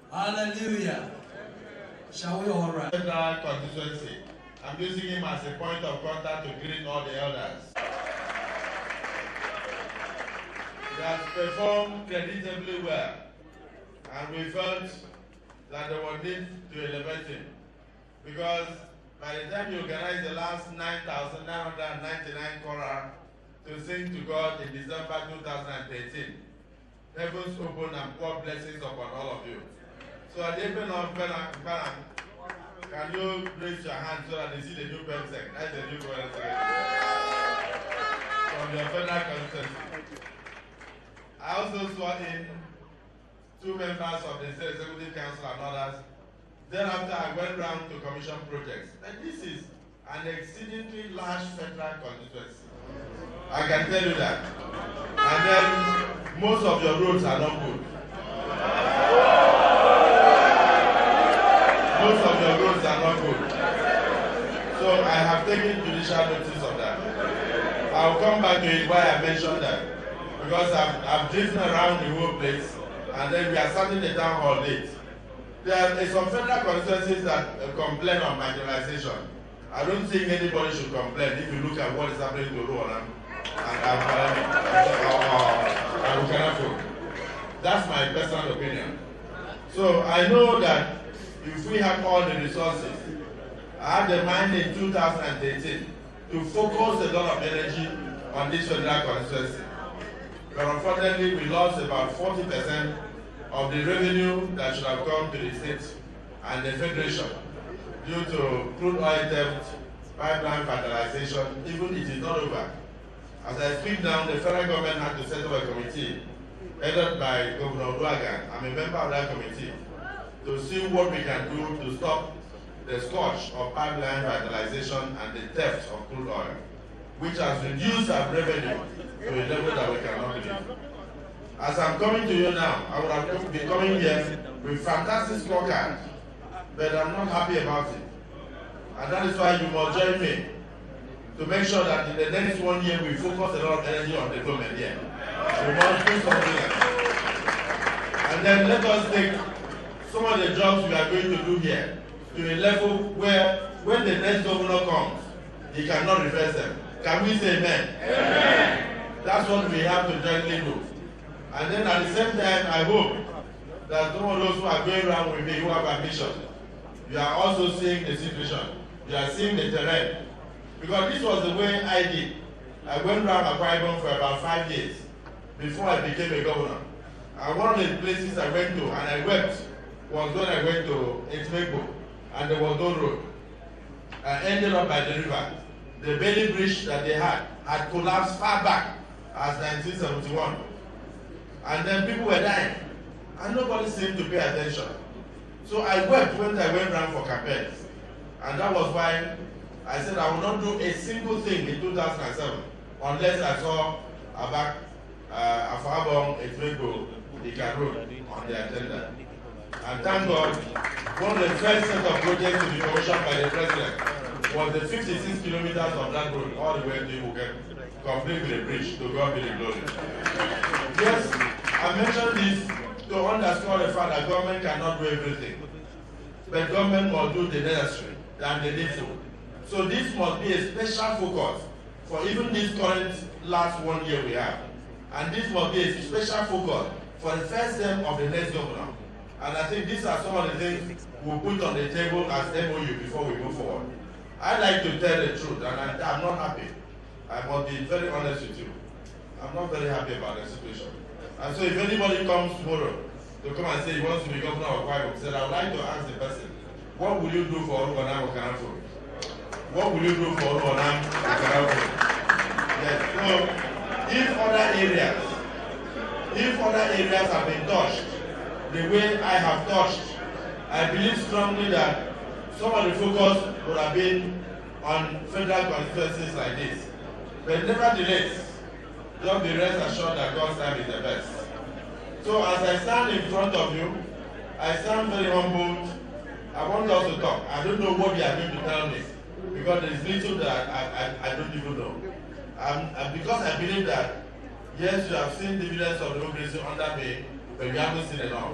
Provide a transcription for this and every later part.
Hallelujah. Shall we all rise? Constituency. I'm using him as a point of contact to greet all the elders. He has performed creditably well, and we felt that there was need to elevate him, because by the time you organize the last 9,999 choral to sing to God in December 2013, heavens open and pour blessings upon all of you. So at the end of Baran, can you raise your hand so that they see the new president? That's the new president from your federal constituency. I also swore in 2 members of the State Executive Council and others. Thereafter, I went round to commission projects. And this is an exceedingly large federal constituency. I can tell you that. And then most of your roads are not good. Most of your roads are not good. So I have taken judicial notice of that. I'll come back to it why I mentioned that. Because I've driven around the whole place, and then we are starting the town hall late. There are some federal constituencies that complain on marginalization. I don't think anybody should complain if you look at what is happening to Ruolam and Ukanafun. That's my personal opinion. So I know that if we have all the resources, I had the mind in 2018 to focus a lot of energy on this federal constituency. But unfortunately, we lost about 40% of the revenue that should have come to the state and the federation due to crude oil theft, pipeline vandalization. Even it is not over. As I speak now, the federal government had to set up a committee headed by Governor Duagan. I'm a member of that committee to see what we can do to stop the scourge of pipeline vandalization and the theft of crude oil, which has reduced our revenue to a level that we cannot believe. As I'm coming to you now, I would have been coming here with fantastic scorecard, but I'm not happy about it. And that is why you must join me to make sure that in the next 1 year we focus a lot of energy on the government here. We must do something else. And then let us take some of the jobs we are going to do here to a level where when the next governor comes, he cannot reverse them. Can we say amen? Amen. That's what we have to jointly do. And then at the same time, I hope that some of those who are going around with me who have ambition, you are also seeing the situation. You are seeing the terrain. Because this was the way I did. I went around Akpabio for about 5 years before I became a governor. And one of the places I went to, and I wept, was when I went to Akpabio, and there was no road. I ended up by the river. The Bailey Bridge that they had collapsed far back as 1971. And then people were dying. And nobody seemed to pay attention. So I wept when I went around for campaigns. And that was why I said I will not do a single thing in 2007 unless I saw Akpabio Road on the agenda. And thank God, one of the first set of projects to be commissioned by the President was the 56 kilometers of that road all the way to Ukanafun, complete with a bridge. To God be the glory. Yes, I mentioned this to underscore the fact that government cannot do everything. But government must do the necessary and the needful. So this must be a special focus for even this current last 1 year we have. And this must be a special focus for the first term of the next governor. And I think these are some of the things we'll put on the table as MOU before we move forward. I like to tell the truth, and I'm not happy. I must be very honest with you. I'm not very happy about the situation. And so if anybody comes tomorrow to come and say he wants to be governor of Akpabio, said I would like to ask the person, what will you do for Ukanafun? What will you do for Ukanafun? Yes. So if other areas have been touched the way I have touched, I believe strongly that some of the focus would have been on federal constituencies like this. But nevertheless, just be rest assured that God's time is the best. So as I stand in front of you, I stand very humbled. I want us to talk. I don't know what you are going to tell me, because there is little that I don't even know. Because I believe that, yes, you have seen dividends of democracy under me, but we haven't seen enough.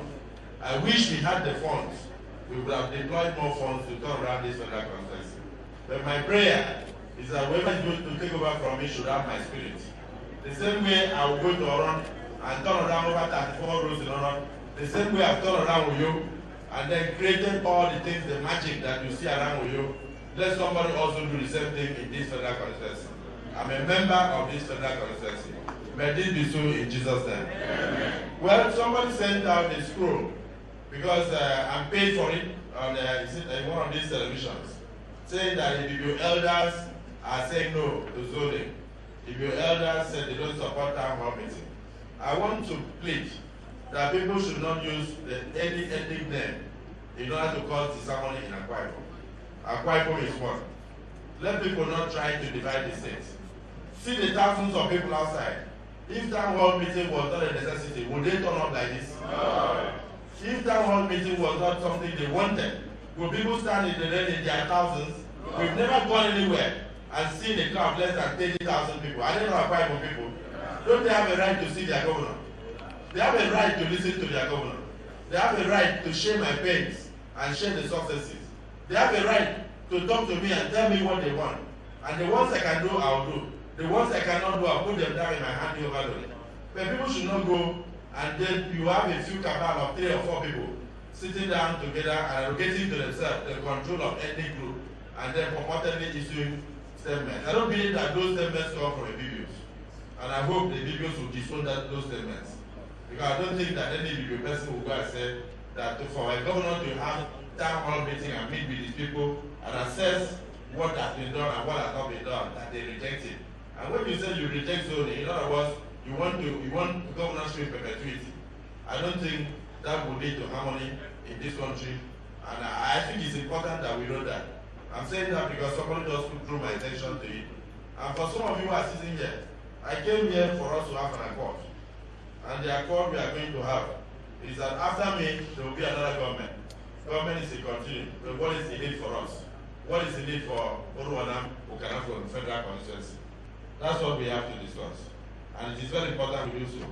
I wish we had the funds. We would have deployed more funds to turn around this federal constituency. But my prayer is that whoever is going to take over from me should have my spirit. The same way I will go to Oron and turn around over 34 roads in Oron, the same way I've turned around with you and then created all the things, the magic that you see around with you, let somebody also do the same thing in this federal constituency. I'm a member of this federal constituency. May this be so in Jesus' name. Amen. Well, somebody sent out a scroll because I'm paid for it on one of these televisions, saying that if your elders are saying no to zoning, if your elders say they don't support town hall meeting, I want to plead that people should not use any ethnic name in order to cause disharmony in Akpabio. Akpabio is one. Let people not try to divide the state. See the thousands of people outside. If town hall meeting was not a necessity, would they turn up like this? No. If town hall meeting was not something they wanted, would people stand in the rain in their thousands? No. We've never gone anywhere and seen a crowd less than 30,000 people. I don't know Akpabio people. Don't they have a right to see their governor? They have a right to listen to their governor. They have a right to share my pains and share the successes. They have a right to talk to me and tell me what they want. And the ones I can do, I'll do. The ones I cannot do, I'll put them down in my hand over them. But people should not go and then you have a few cabal of 3 or 4 people sitting down together and allocating to themselves the control of ethnic group and then purportedly issuing statements. I don't believe that those statements come from the videos. And I hope the videos will disown those statements. Because I don't think that any video person will go and say that for a governor to have town hall meeting and meet with these people and assess what has been done and what has not been done, that they reject it. And when you say you reject zoning, in other words, you want governorship perpetuity. I don't think that will lead to harmony in this country. And I think it's important that we know that. I'm saying that because somebody just drew my attention to it. And for some of you who are sitting here, I came here for us to have an accord. And the accord we are going to have is that after me, there will be another government. Government is a continuum. But what is the need for us? What is the need for Ukanafun federal constituency? That's what we have to discuss. And it is very important we do so.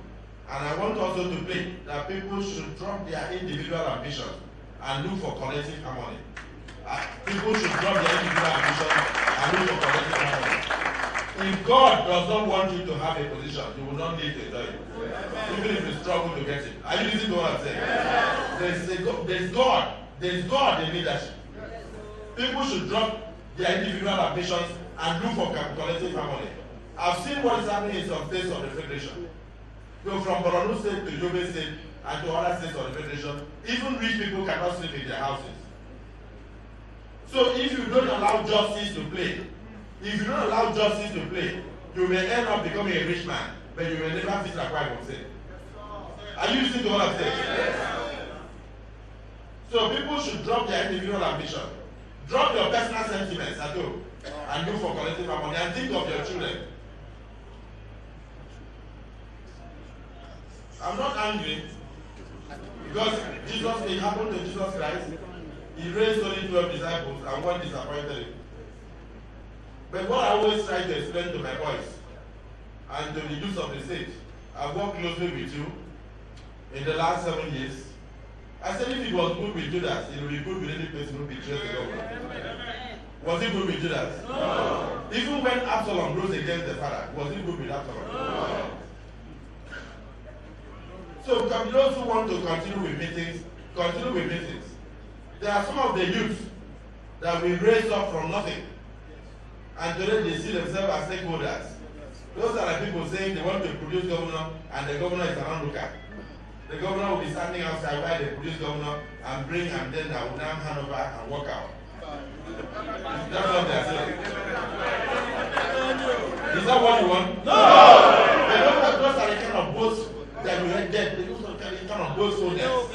And I want also to plead that people should drop their individual ambitions and look for collective harmony. People should drop their individual ambitions and look for collective harmony. If God does not want you to have a position, you will not need to enjoy it. Even if you struggle to get it. Are you listening to what I'm saying? There's God in leadership. People should drop their individual ambitions and look for collective harmony. I've seen what is happening in some states of the Federation. So from Borno State to Yobe State and to other states of the Federation, even rich people cannot sleep in their houses. So if you don't allow justice to play, you may end up becoming a rich man, but you may never visit Akpabio State. Are you listening to what I'm saying? Yes. So people should drop their individual ambition. Drop your personal sentiments at all. and look for collective harmony and think of your children. I'm not angry because it happened to Jesus Christ. He raised only 12 disciples and one disappointed him. But what I always try to explain to my boys and to the youth of the state, I've worked closely with you in the last 7 years. I said if it was good with Judas, it would be good with any person who betrays the government. Was it good with Judas? No. Even when Absalom rose against the father, was it good with Absalom? No. So those who want to continue with meetings, continue with meetings. There are some of the youth that we raised up from nothing. And today they see themselves as stakeholders. Those are the people saying they want to produce governor and the governor is an onlooker. The governor will be standing outside while they produce governor and bring and then I will now hand over and walk out. That's what they are saying. Is that what you want? No! Those are the kind of boats that we had dead. Those are the kind of boats holders.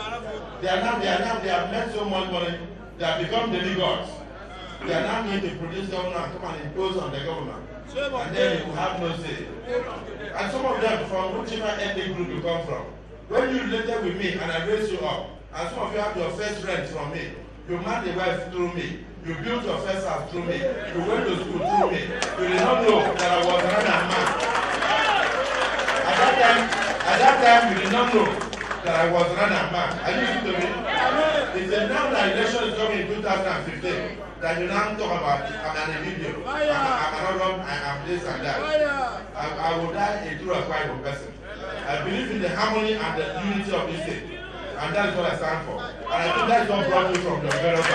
They have made so much money, they have become demigods. They are now going to produce governor and come and impose on the governor. And then you will have no say. And some of them from whichever ethnic group you come from. When you related with me and I raised you up, and some of you have your first rent from me, you married a wife through me, you built your first house through me, you went to school through me, you did not know that I was another man. At that time you did not know that I was another man. Are you listening to me? It's a now that election is coming in 2015 that you now talk about I'm an individual, I'm this and that. I will die a true and quiet person. I believe in the harmony and the unity of this state. And that is what I stand for. And I think that is what brought you from the very first.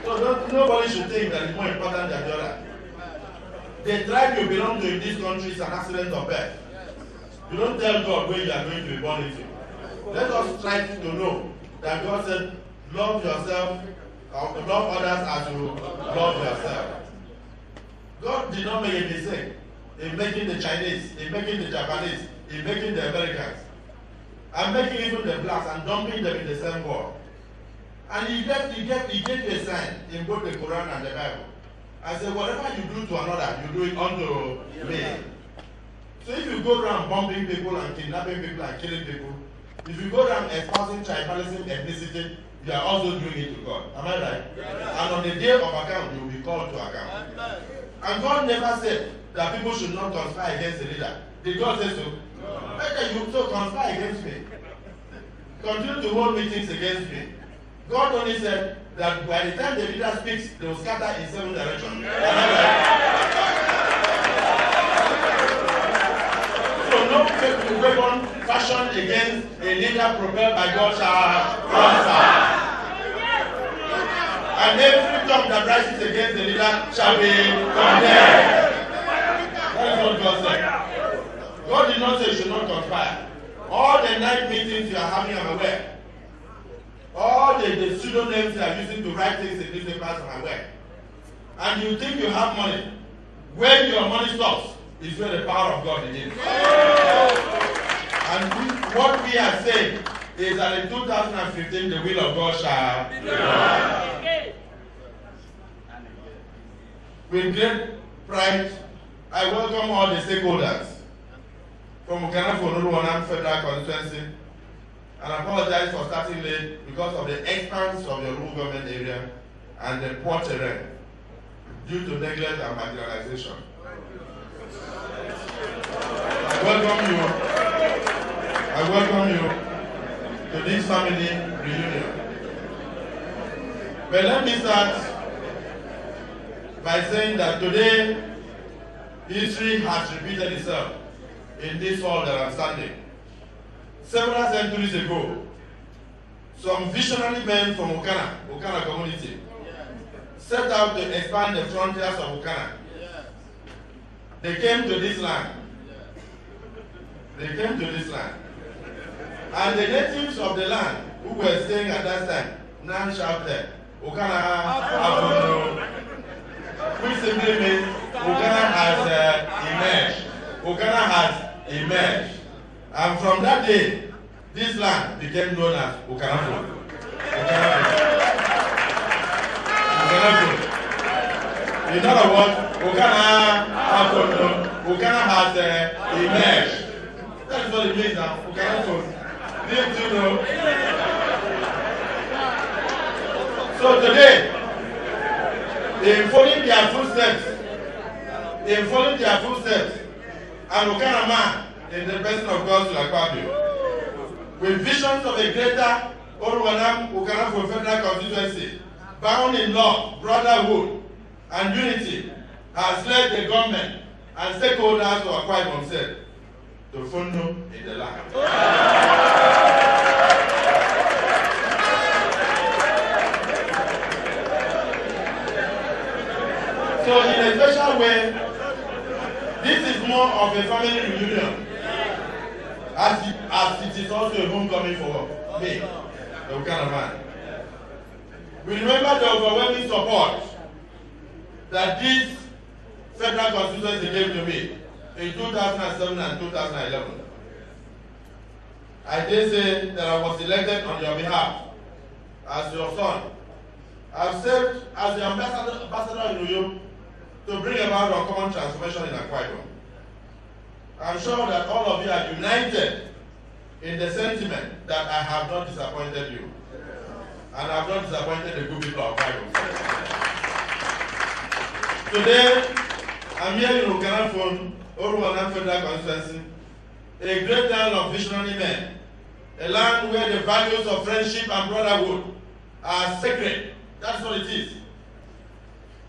So nobody should think that it's more important than the other. The tribe you belong to in this country is an accident of birth. You don't tell God where you are going to be born into. Let us try to know that God said, love yourself, or love others as you love yourself. God did not make a mistake in making the Chinese, in making the Japanese, in making the Americans, and making even the blacks and dumping them in the same world. And he gave a sign in both the Quran and the Bible. I said, whatever you do to another, you do it unto me. So if you go around bombing people and kidnapping people and killing people, if you go around espousing tribalism, ethnicity, you are also doing it to God. Am I right? Yeah. And on the day of account, you will be called to account. And God never said that people should not conspire against the leader. Did God say so? No. Better you so conspire against me. Continue to hold meetings against me. God only said that by the time the leader speaks, they will scatter in 7 directions. So no weapon fashioned against a leader propelled by God shall prosper. And every tongue that rises against the leader shall be condemned. That is what God said. God did not say you should not conspire. All the night meetings you are having, I'm aware. All the pseudonyms you are using to write things in newspapers, I'm aware. And you think you have money. When your money stops, is where the power of God begins. And what we are saying is that in 2015, the will of God shall be done. With great pride, I welcome all the stakeholders from Ukanafun Federal Constituency and apologize for starting late because of the expanse of your local government area and the poor terrain due to neglect and marginalization. I welcome you to this family reunion. But let me start by saying that today history has repeated itself in this hall that I'm standing. Several centuries ago, some visionary men from Ukana community, set out to expand the frontiers of Ukana. They came to this land. And the natives of the land who were staying at that time now shouted, Ukanafun, which simply means Ukana has emerged. Ukana has emerged. And from that day, this land became known as Ukanafun. Ukanafun. In other words, Ukana has emerged. That's what it means now. Ukanafun. Didn't you know? So today, in following their footsteps, and Ukana man in the person of Godwill Akpabio, with visions of a greater Ukanafun federal constituency, bound in love, brotherhood, and unity, has led the government and stakeholders to acquire themselves to fundo in the land. So in a special way, this is more of a family reunion, as it is also a homecoming for me, the Ukana man. We remember the overwhelming support that this federal constituency gave to me in 2007 and 2011. I did say that I was elected on your behalf as your son. I've served as the ambassador in Uyo to bring about uncommon transformation in Akpabio. I'm sure that all of you are united in the sentiment that I have not disappointed you. And I have not disappointed the good people of Akpabio. Today, I'm here in Ukanafun, Oruwanan Federal Constituency, a great land of visionary men, a land where the values of friendship and brotherhood are sacred. That's what it is.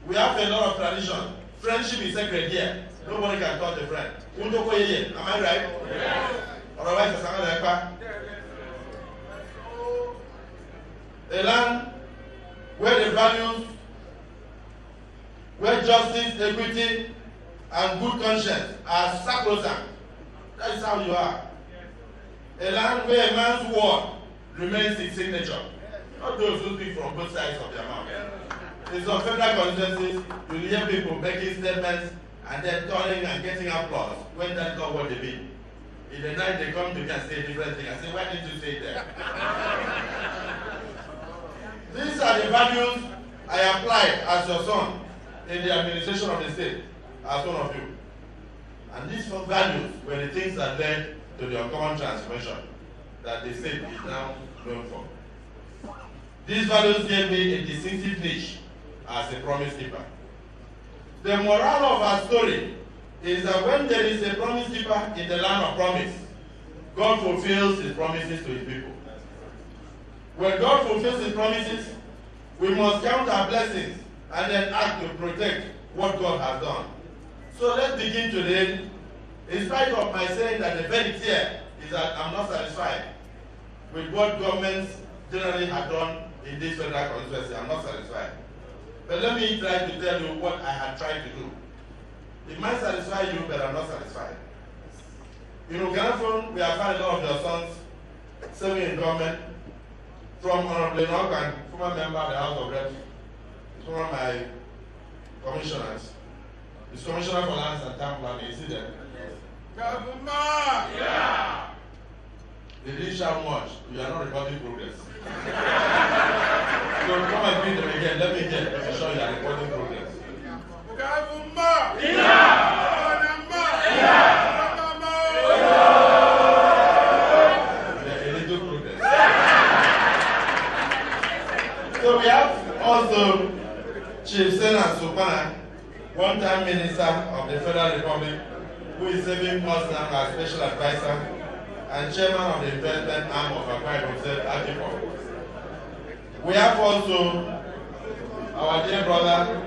We have a lot of tradition. Friendship is sacred here. Nobody can touch a friend. Am I right? Yeah. Otherwise, a land where the values, where justice, equity, and good conscience are sacrosanct. That is how you are. A land where a man's word remains his signature. Not those who speak from both sides of their mouth. In some federal constituencies, you hear people making statements and then turning and getting applause when that's not what they mean. In the night, they come to me and say a different thing. I say, why didn't you say that? These are the values I applied as your son in the administration of the state, as one of you. And these values were the things that led to the uncommon transformation that the state is now known for. These values gave me a distinctive niche as a promise keeper. The moral of our story is that when there is a promise keeper in the land of promise, God fulfills his promises to his people. When God fulfills his promises, we must count our blessings and then act to protect what God has done. So let's begin today. In spite of my saying that the verdict here is that I'm not satisfied with what governments generally have done in this federal constituency, I'm not satisfied. But let me try to tell you what I had tried to do. It might satisfy you, but I'm not satisfied. In Ukanafun, we have had a lot of your sons serving in government, from Honorable Enoch and former member of the House of Reps, one of my commissioners. He's Commissioner for Lands and Town Planning. You see them? Yeah. They didn't shout much. We are not recording progress. So come and greet them again. Let me get to show you are recording progress. A little progress. So we have also Chief Senator Supana, one-time Minister of the Federal Republic, who is serving us now as Special Advisor and Chairman of the Investment Arm of Akpabio, Akpabio. We have also our dear brother,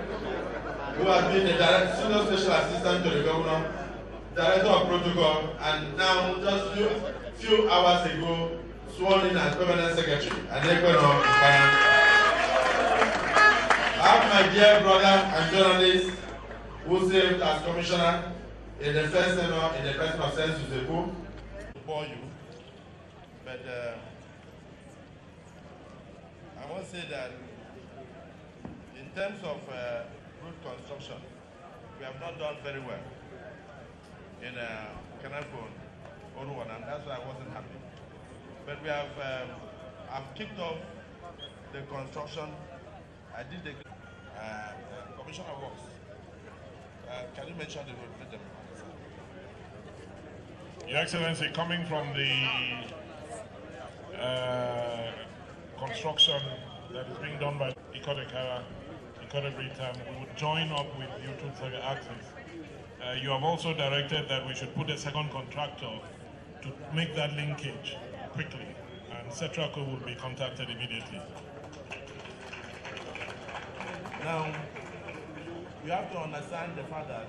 who has been the Senior Special Assistant to the Governor, Director of Protocol, and now just few hours ago, sworn in as Permanent Secretary, and I have my dear brother and journalist who served as Commissioner in the first tenure in the person of Sense Uzeku. For you, but I want to say that in terms of road construction, we have not done very well in Ukanafun, and that's why I wasn't happy. But we have I've kicked off the construction. I did the Commissioner of Works. Can you mention the road? Let them. Your Excellency, coming from the construction that is being done by Ikotekara, Britam, we would join up with you to axis. You have also directed that we should put a second contractor to make that linkage quickly, and Cetraco will be contacted immediately. Now, you have to understand the fact that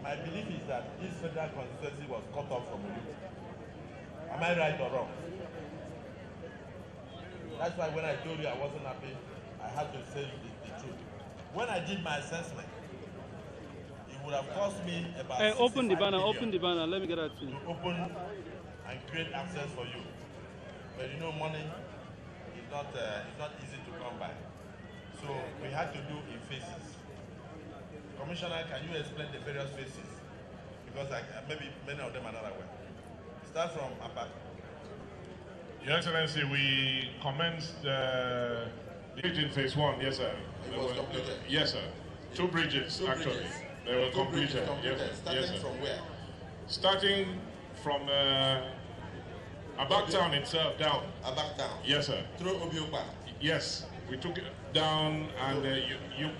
my belief is that this federal constituency was cut off from you. Am I right or wrong? That's why when I told you I wasn't happy, I had to say the truth. When I did my assessment, it would have cost me about open the banner, let me get that to you. To open and create access for you. But you know, money is not easy to come by. So we had to do in phases. Commissioner, can you explain the various phases? Because maybe many of them are not aware. Start from Apa. Your Excellency, we commenced the bridge in phase 1, yes sir. It was completed? Yes sir. Two bridges, actually. They were completed. Yes, Starting sir. from where? Starting from Abak town itself down. Abak town? Yes sir. Through Obiopa? Yes, we took it down and you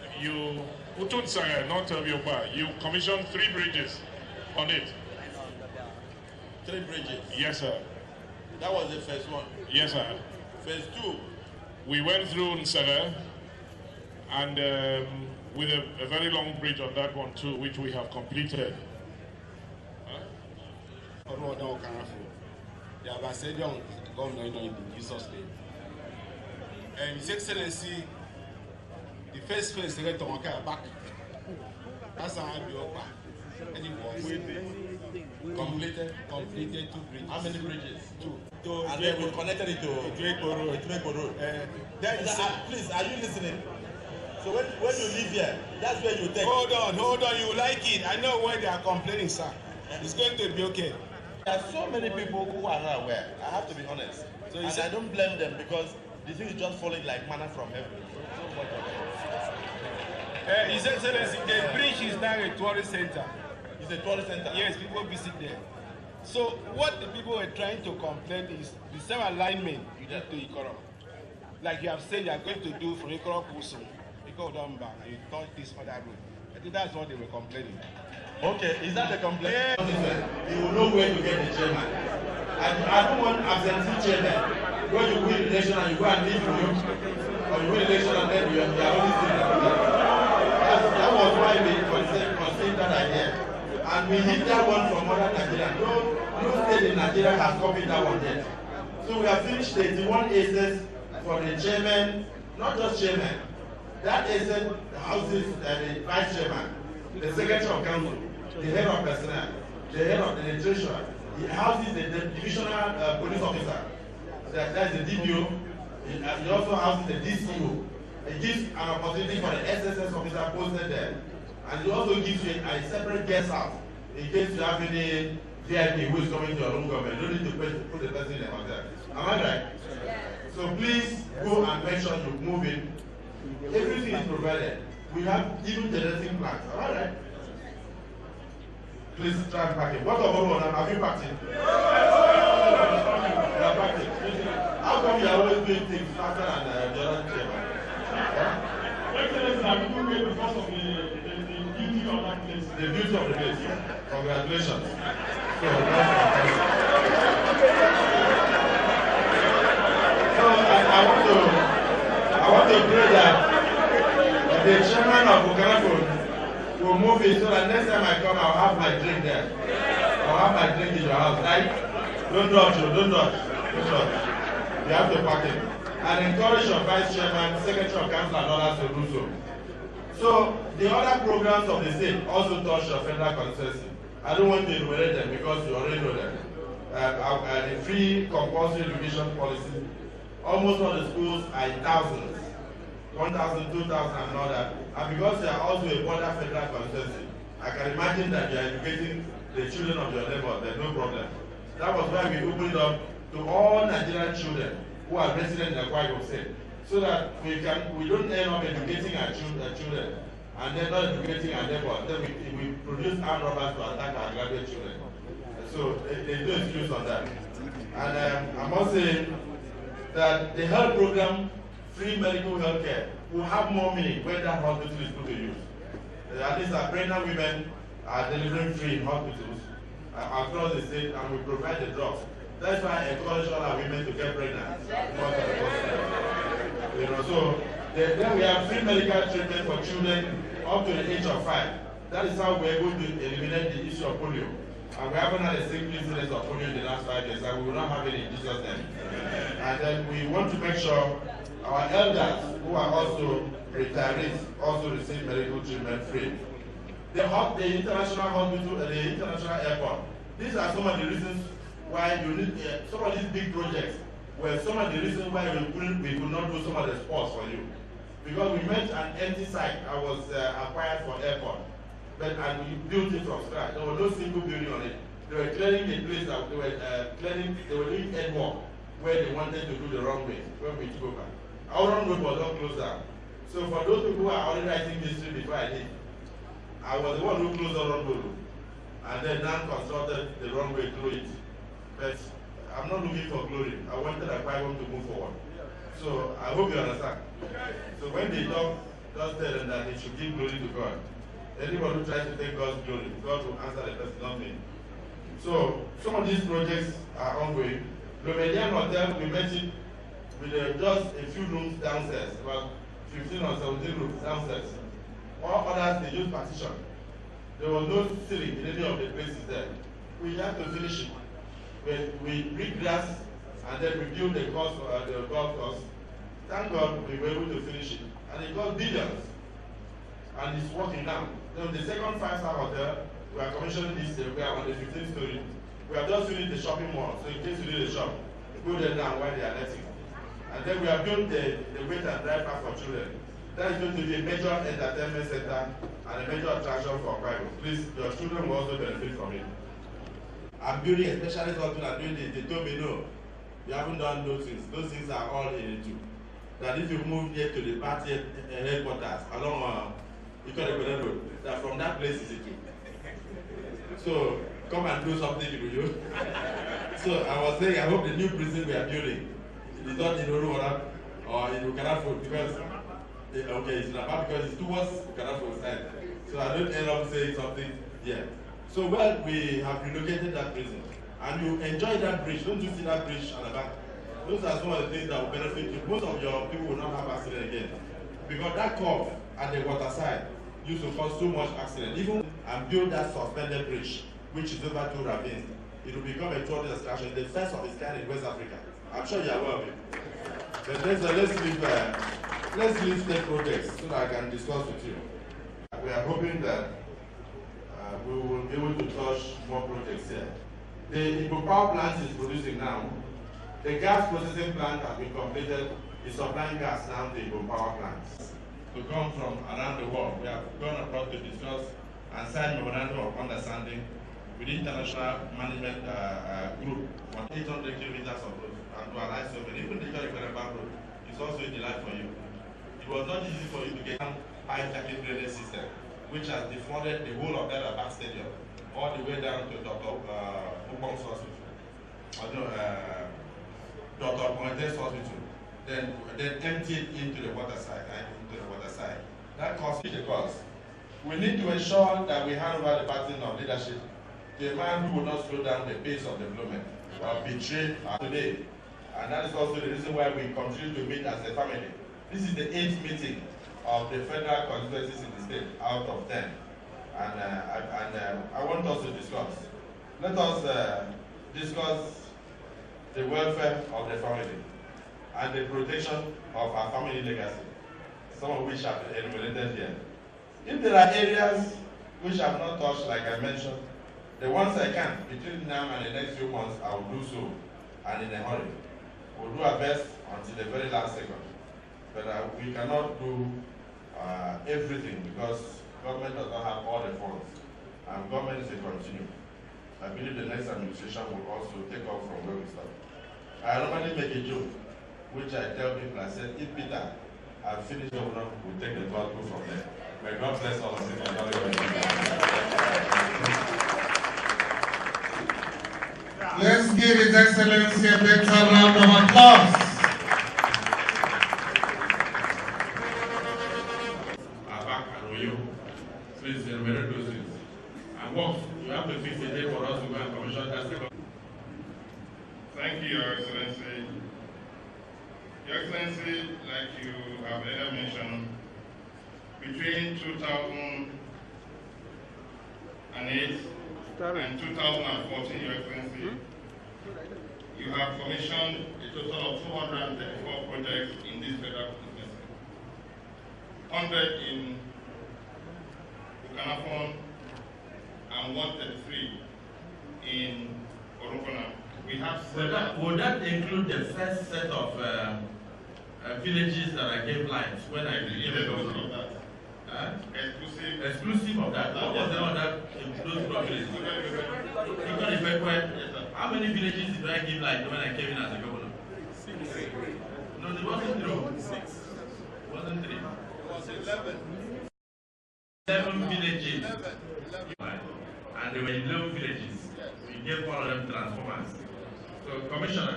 Utunsaga, not Obiopa, you commissioned 3 bridges on it. 3 bridges? Yes sir. That was the first one? Yes sir. Phase 2? We went through Nsele and with a very long bridge on that one too, which we have completed. His Excellency, the first phase is to back. That's how I do. And it was completed 2 bridges. How many bridges? 2. And then we connected it to Akpabio Road. Please, are you listening? So when you leave here, that's where you take. Hold on, you like it. I know why they are complaining, sir. It's going to be okay. There are so many people who are not aware. I have to be honest. So and I don't blame them because the thing is just falling like manna from heaven. His Excellency, the bridge is now a tourist center. It's a tourist center? Yes, people visit there. So what the people were trying to complain is the same alignment you did to Ikoro. Like you have said, you are going to do from Ikoro Kusu, Ikoro Domba, and you touch this other road. I think that's what they were complaining. Okay, is that the complaint? Yeah. You will know where to get the chairman. I don't want absentee chairman. When you win election and you go and leave room, or you win election and then you are only sitting there. That was why we conceived that idea. And we hit that one from other Nigeria. No state in Nigeria has copied that one yet. So we have finished 81 aces for the chairman, not just chairman. That ace houses the vice chairman, the secretary of council, the head of personnel, the head of the treasurer. It houses the divisional police officer. That's the DPO. It also houses the DCO. It gives an opportunity for the SSS officer posted there. And it also gives you a separate guest house in case you have any VIP who is coming to your own government. You don't need to put the person in the hotel. Am I right? Yes. So please go and make sure you move in. Everything is provided. We have even generating plants. Am I right? Please try and pack it. What about one? Have you packed it? You have packed it. How come you are always doing things faster than the other chairman? Excellency, I'm doing it because of the beauty of that place. The beauty of the place. Congratulations. So I want to pray that the chairman of Ukanafun will move it so that next time I come, I'll have my drink there. I'll have my drink in your house, right? Don't dodge. You have to pack it. And encourage your vice chairman, secretary of council, and others to do so. So the other programs of the state also touch your federal constituency. I don't want to enumerate them because you already know them. The free compulsory education policy, almost all the schools are in thousands, 1,000, 2,000 and all that. And because they are also a border federal constituency, I can imagine that you are educating the children of your neighbors. There's no problem. That was why we opened up to all Nigerian children who are resident in the Akpabio State. so that we don't end up educating our children and then not educating our neighbors. Then we produce armed robbers to attack our graduate children. So there's no excuse on that. And I must say that the health program, free medical health care, will have more meaning when that hospital is put to use. At least our pregnant women are delivering free in hospitals across the state, and we provide the drugs. That's why I encourage all our women to get pregnant. You know, so then we have free medical treatment for children up to the age of 5. That is how we're able to eliminate the issue of polio. And we haven't had a single incident of polio in the last 5 years, and we will not have any in Jesus' name. And then we want to make sure our elders, who are also retirees, also receive medical treatment free. The international hospital, the international airport. These are some of the reasons why you need some of these big projects. Were some of the reasons why we could not do some of the sports for you. Because we met an empty site that was acquired for airport, and we built it from scratch. There was no single building on it. They were clearing the place that they were doing head work where they wanted to do the runway when we took over. Our runway was not closed down. So for those people who are already writing history before I did, I was the one who closed the runway and then now constructed the runway through it. But I'm not looking for glory. I wanted Akpabio to move forward. So I hope you understand. So when they talk, just tell them that they should give glory to God. Anyone who tries to take God's glory, God will answer the person, not me. So some of these projects are ongoing. The Median Hotel, we met it with just a few rooms downstairs, about 15 or 17 rooms downstairs. All others, they use partition. There was no ceiling in any of the places there. We had to finish it. We break grass and then we build the golf course. Thank God we were able to finish it. And it cost billions. And it's working now. Then the second 5-star hotel, we are commissioning this, we are on the 15th story. We have just finished the shopping mall, so in case you need a shop, go there now while they are letting. And then we have built the wait and drive park for children. That is going to be a major entertainment center and a major attraction for Akpabio. Please, your children will also benefit from it. I'm building a specialist hospital and doing this. They told me no, you haven't done those things. Those things are all in it too. That if you move here to the party headquarters along Ukanafun Road, that from that place is it. So come and do something with you. So I was saying, I hope the new prison we are building is not in Oruwara or in Ukanafun, because okay, it's not because it's towards Ukanafun side. So I don't end up saying something here. So well, we have relocated that prison, and you enjoy that bridge. Don't you see that bridge on the back? Those are some of the things that will benefit you. Most of your people will not have accident again, because that curve at the water side used to cause so much accident. Even and build that suspended bridge, which is over 2 ravines, it will become a tourist attraction, the first of its kind in West Africa. I'm sure you are aware of it. But let's leave state projects so that I can discuss with you. We are hoping that we will be able to touch more projects here. The power plant is producing now. The gas processing plant has been completed. Is supplying gas now to power plants. To come from around the world, we have gone across to discuss and sign memorandum of understanding with the international management group on 800 kilometers of road and to align so many. Even the Godwill road is also a delight for you. It was not easy for you to get pipe jacket drainage system, which has defrauded the whole of that back stadium, all the way down to Dr. Ubong's hospital, Dr. Pointe's hospital, then emptied into the water side, That cost is the cost. We need to ensure that we hand over the baton of leadership to a man who will not slow down the pace of development or betray today. And that is also the reason why we continue to meet as a family. This is the 8th meeting of the federal constituencies in the state out of 10. And I want us to discuss. Let us discuss the welfare of the family and the protection of our family legacy, some of which are enumerated here. If there are areas which I have not touched, like I mentioned, the ones I can, between now and the next few months, I will do so, and in a hurry. We'll do our best until the very last second. But we cannot do everything because government does not have all the funds, and government is a continuum. I believe the next administration will also take off from where we start. I normally make a joke which I tell people, I said, if Peter, I've finished governor, we'll take the 12 group from there. May God bless all of you. Let's give His Excellency a big round of applause. Please enumerate those things. And what you have to fix a day for us to go and commission that second. Thank you, Your Excellency. Your Excellency, like you have earlier mentioned, between 2008 and 2014, Your Excellency, you have commissioned a total of 234 projects in this federal constituency. 100 in Ukanafun and 133 in Orokona. We have would that include the first set of villages that I gave lines when I became a governor? Exclusive of that. What was the one that those villages? How many villages did I give lines when I came in as a governor? 6. No, there wasn't 3. 6. Wasn't 3. It was 11. 11 villages. 11. And there were 11 villages. We gave all of them transformers. So, Commissioner,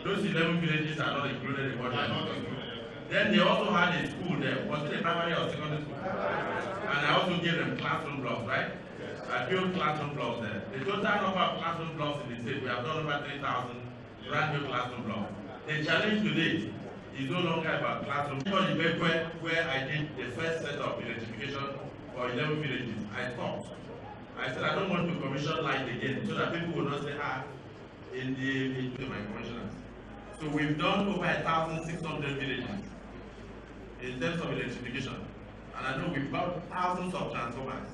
those 11 villages are not included in what they are not included. Then they also had a school there. Was it a primary or secondary school? And I also gave them classroom blocks, right? I built classroom blocks there. The total number of classroom blocks in the state, we have done over 3,000 brand new classroom blocks. The challenge today is no longer about classroom. Where I did the first set of electrification for 11 villages, I stopped. I said I don't want to commission light again, so that people will not say, into my commissioners. So we've done over 1,600 villages in terms of electrification. And I know we've got thousands of transformers,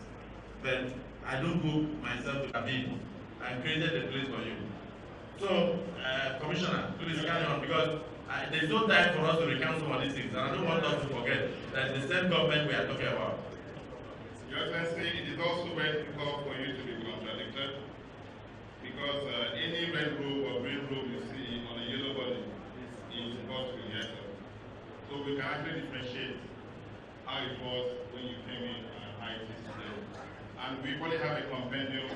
but I don't go myself to cabin. I created a place for you. So, Commissioner, please carry on, because there's no time for us to recount some of these things, and I don't want us to forget that the same government we are talking about. Your Excellency, it is also very difficult for you to be contradicted, because any red robe or green robe you see on a yellow body is what we get. So we can actually differentiate how it was when you came in and how it is today. And we probably have a compendium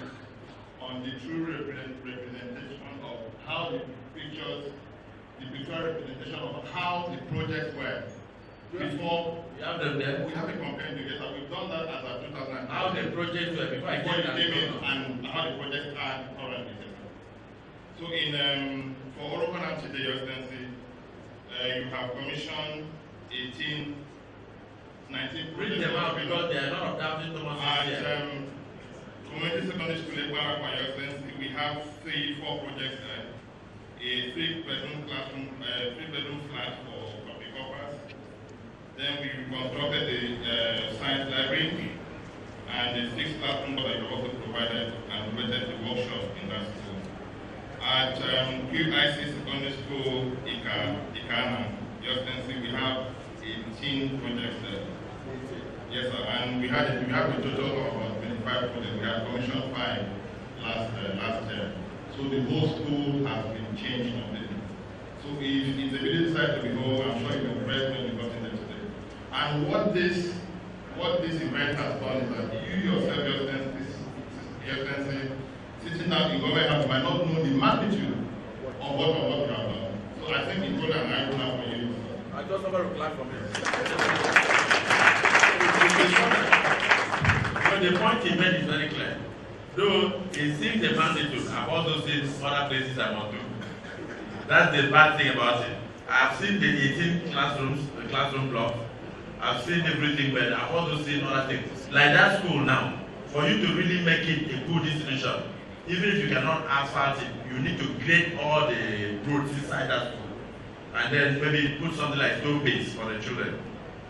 on the true representation of how the pictures, the pictorial representation of how the projects were before. You have them there? We have a compendium, yes, and we've done that as of 2009. How the projects were before I came in and how the projects are currently. So for Orokona today, Your Excellency, you have commissioned 19 Bring them out because there are a lot of doubting Thomas. And community secondary school in Barakwa, Your Excellency, we have 4 projects there. A 3-bedroom classroom, 3-bedroom flat for public purpose. Then we constructed the science library and the 6 classroom that you also provided and provided the workshop in that school. At QIC Secondary School, Ikana, Your Excellency, we have 18 projects there. Yes, sir, and we have a total of 25 projects. We had commissioned 5 last year. So the whole school has been changed completely. So if it's a really sight to behold, I'm sure you'll be impressed when you got in there today. And what this event has done is that you yourself, Your Excellency, sitting down in government might not know the magnitude of what you have done. So I think it's good and I will have for you. I just want to clap for me. So the point he made is very clear. Though it seems the magnitude, I've also seen other places I want to. That's the bad thing about it. I've seen the 18 classrooms, the classroom blocks. I've seen everything, but I've also seen other things. Like that school now, for you to really make it a good institution, even if you cannot asphalt it, you need to grade all the roads inside that school. And then maybe put something like stone base for the children.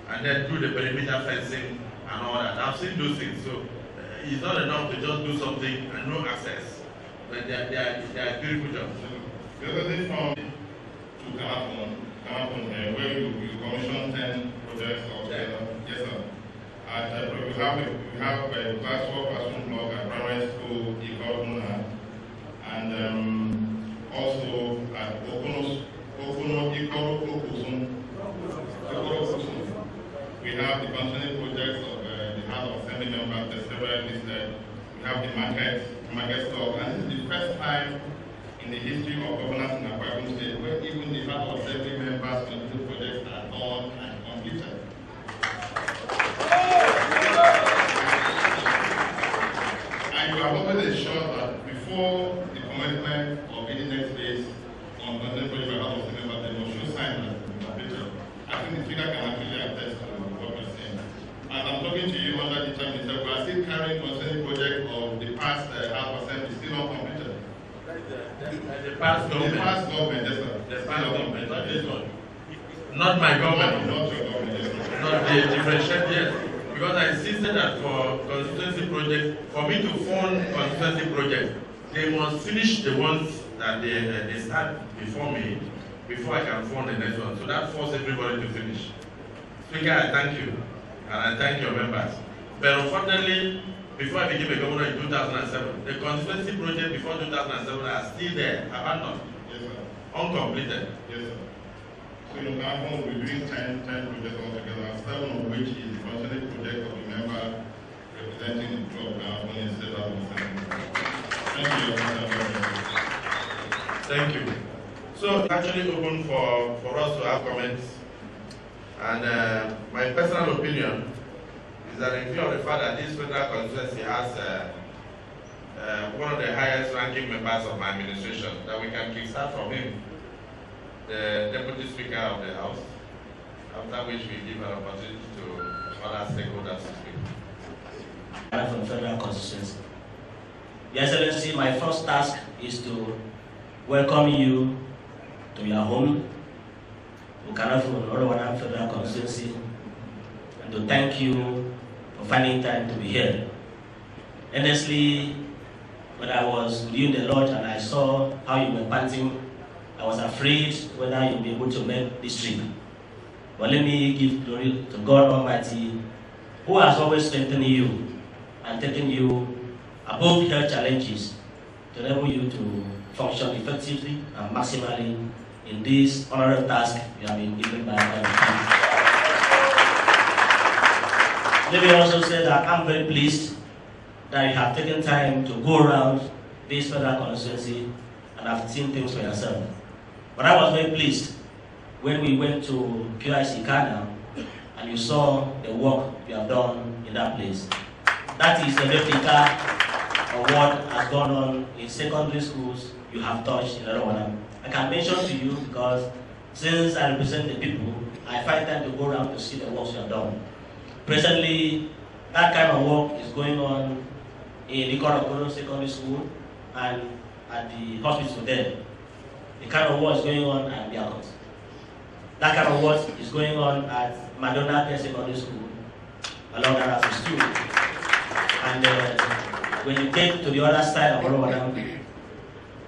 And then do the perimeter fencing and all that. I've seen those things. So it's not enough to just do something and no access. But they are beautiful jobs. The other thing from to Ukanafun, where you commission 10 projects altogether. Yes, sir. And we have a class 4 classroom block at primary school in Godwill, and also at We have the functioning projects of the House of Assembly members, the several listed. We have the market stock, and this is the first time in the history of governance in Akpabio State where even the House of Assembly members and the projects are done and completed. And you have always ensured that before the commencement of any next phase on the project by House of Assembly members, they must show signs that it's been completed. I think the figure can actually attest to what we're saying. As I'm talking to you under the term itself, we are still carrying concerning project of the past House of Assembly still not completed. The past government. The past government, yes, sir. The past government, not this one. Not my government. Not your government, yes, sir. Not the differentiate, yes. Because I insisted that for constituency projects, for me to fund constituency projects, they must finish the ones that they start before me, before I can fund the next one. So that forces everybody to finish. Speaker, I thank you, and I thank your members. But unfortunately, before I became a governor in 2007, the constituency project before 2007 are still there, abandoned, Yes, sir. uncompleted. Yes, sir. So in Ukanafun, we're doing 10 projects altogether, 7 of which is the functioning project of the member representing the club Ukanafun in State House of Assembly. Thank you, Mr. President. Thank you. So it's actually open for us to have comments. And my personal opinion is that in view of the fact that this federal constituency has one of the highest ranking members of my administration, that we can kickstart from him, the Deputy Speaker of the House, after which we give an opportunity to other stakeholders to speak. From federal constituency. Your Excellency, my first task is to welcome you to your home, Ukanafun, Godwill federal constituency, and to thank you for finding time to be here. Honestly, when I was with you in the lodge and I saw how you were panting, I was afraid whether you'll be able to make this trip. But let me give glory to God Almighty, who has always strengthened you and taken you above health challenges to enable you to function effectively and maximally in this honorable task you have been given by God. Let me also say that I'm very pleased that you have taken time to go around this federal constituency and have seen things for yourself. But I was very pleased when we went to QIC Kana and you saw the work you have done in that place. That is a replica of what has gone on in secondary schools you have touched in Godwill. I can mention to you because since I represent the people, I find time to go around to see the works you have done. Presently, that kind of work is going on in Godwill Secondary School and at the hospital there. The kind of work is going on at Biakot. That kind of work is going on at Madonna Secondary School, along that as a student. And when you take to the other side of Godwill,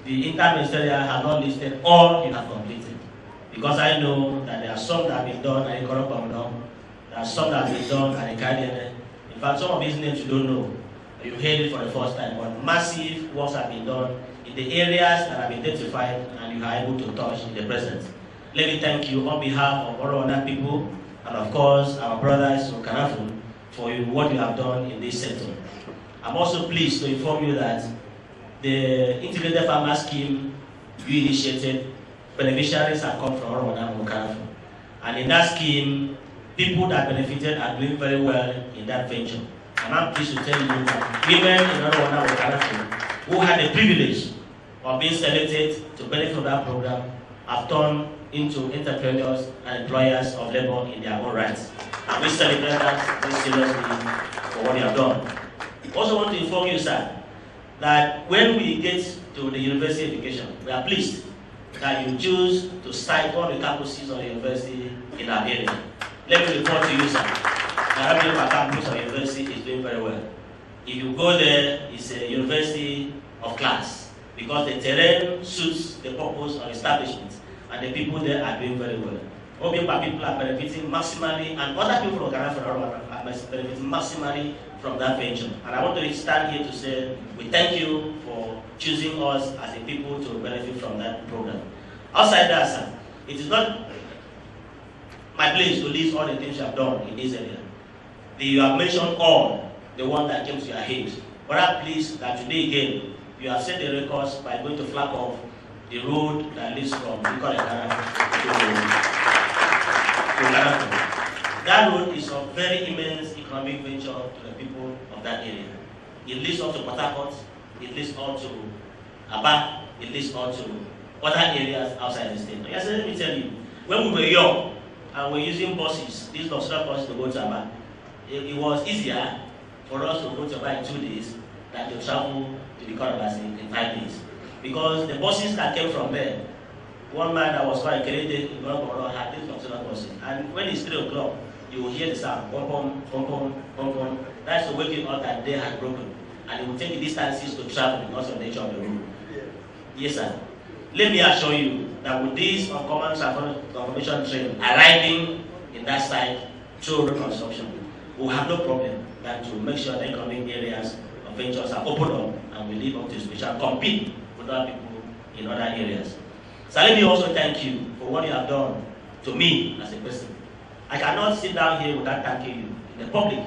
the interministerial has not listed all you have completed. Because I know that there are some that have been done at the Godwill, there are some that have been done at the Guardian. In fact, some of these names you don't know. You heard it for the first time, but massive works have been done in the areas that have been identified and you are able to touch in the present. Let me thank you on behalf of all other people and of course our brothers in Ukanafun for what you have done in this sector. I'm also pleased to inform you that the integrated farmer scheme you initiated, beneficiaries have come from all and Ukanafun. And in that scheme, people that benefited are doing very well in that venture. And I'm pleased to tell you that women in Godwill Ukanafun who had the privilege of being selected to benefit from that program have turned into entrepreneurs and employers of labor in their own rights. And we celebrate that very seriously for what you have done. I also want to inform you, sir, that when we get to the university education, we are pleased that you choose to cite all the campuses of the university in our area. Let me report to you, sir, that every campus of the university is doing very well. If you go there, it's a university of class because the terrain suits the purpose of establishment and the people there are doing very well. Obiompa people are benefiting maximally and other people from Ghana are benefiting maximally from that venture. And I want to stand here to say we thank you for choosing us as a people to benefit from that program. Outside that, sir, It is not my place to list all the things you have done in this area. You have mentioned all the one that came to your head. But I'm pleased that today again, you have set the records by going to flag off the road that leads from Ukanafun to Ukanafun. That road is a very immense economic venture to the people of that area. It leads on to Port Harcourt, it leads on to Aba, it leads on to other areas outside the state. Yes, let me tell you, when we were young and we were using buses, these luxury buses to go to Aba, it was easier for us to go to Aba in 2 days than to travel to the Corners in 5 days. Because the buses that came from there, one man that was quite creative in Godwill had these luxury buses. And when it's 3 o'clock, you will hear the sound, pom pom, pom pom, pom pom. That's to wake you up that day had broken. And it will take the distances to travel because of the nature of the road. Yes, sir. Let me assure you that with this uncommon transformation train arriving in that site through reconstruction, we will have no problem than to make sure the economic areas of ventures are opened up and we live up to special compete with other people in other areas. So let me also thank you for what you have done to me as a person. I cannot sit down here without thanking you in the public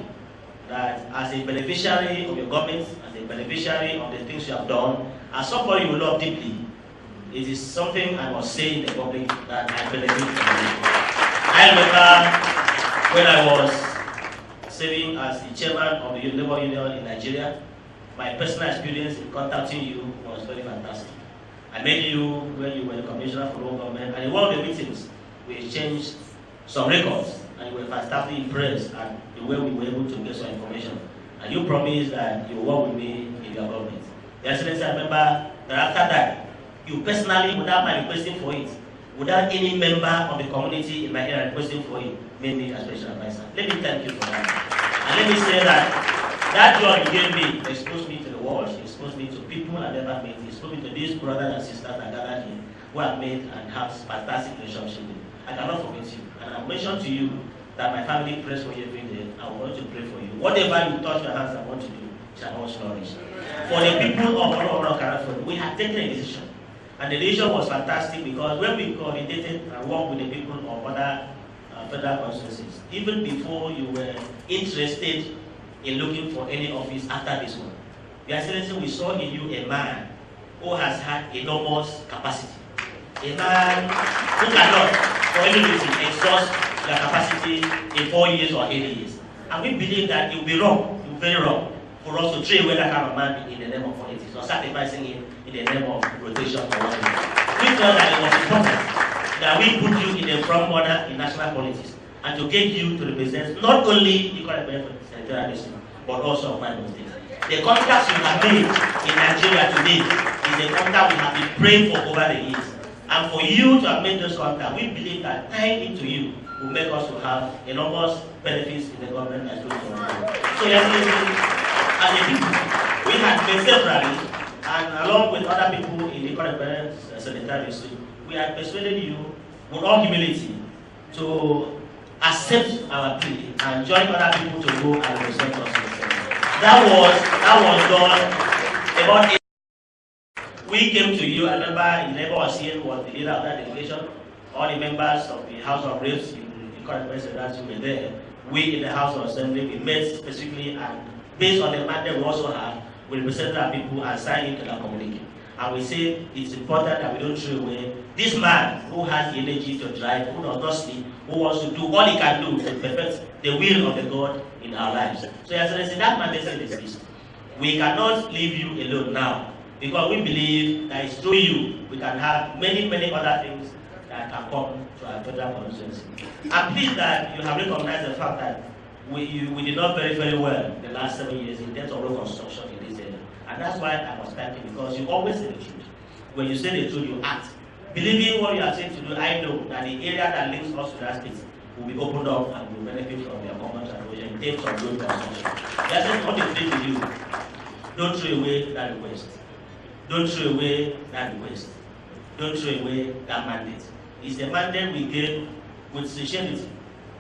that as a beneficiary of your government, as a beneficiary of the things you have done, as somebody you love deeply, it is something I must say in the public that I benefit from you. I remember when I was serving as the chairman of the Labour Union in Nigeria, my personal experience in contacting you was very fantastic. I met you when you were the commissioner for local government, and in one of the meetings, we exchanged some records, and you were fantastically impressed at the way we were able to get some information. And you promised that you would work with me in your government. Your Excellency, I remember that after that, you personally, without my requesting for it, without any member of the community in my area requesting for it, made me a special advisor. Let me thank you for that. And let me say that job you gave me exposed me to the world, exposed me to people I never met, exposed me to these brothers and sisters that gathered here, who have made and have fantastic relationship with. I cannot forget you. And I mentioned to you that my family prays for you every day. I want to pray for you. Whatever you touch your hands and want to do, shall always flourish. For the people of Ukanafun, we had taken a decision. And the decision was fantastic because when we coordinated and worked with the people of other federal constituencies, even before you were interested in looking for any office after this one, Your Excellency, we saw in you a man who has had enormous capacity. A man who cannot, for any reason, exhaust their capacity in 4 years or 8 years. And we believe that it will be wrong, it will be very wrong, for us to trade away that kind of man in the name of politics or sacrificing him in the name of rotation for one year. We felt that it was important that we put you in the front order in national politics and to get you to represent not only the current senatorial district, but also of my state. The contacts you have made in Nigeria today is a contact we have been praying for over the years. And for you to have made those contacts, we believe that tying into you will make us to have enormous benefits in the government as well. So yes, as a people, we had met severally, and along with other people in the current senatorial district, we had persuaded you with all humility to accept our plea and join other people to go and represent us. That was done about 8 years. We came to you. I remember the neighbor was here, was the leader of that delegation. All the members of the House of Reps in the current president were there. We in the House of Assembly, we met specifically, and based on the mandate we also have, we represented our people and signed into that communique. And we say it's important that we don't throw away this man who has the energy to drive, who does not sleep, who wants to do all he can do to perfect the will of the God in our lives. So as I said, that mandate is this. We cannot leave you alone now, because we believe that it's through you we can have many, many other things that can come to our federal constituency. I'm pleased that you have recognized the fact that we did not very, very well the last 7 years in terms of road construction in this area. And that's why I was thanking you, because you always say the truth. When you say the truth, you act. Believing what you are saying to do, I know that the area that links us to that state will be opened up and will benefit from your common transition in terms of road construction. That's what they say to you. Don't throw away that request. Don't throw away that request. Don't throw away that mandate. It's the mandate we gave with sincerity,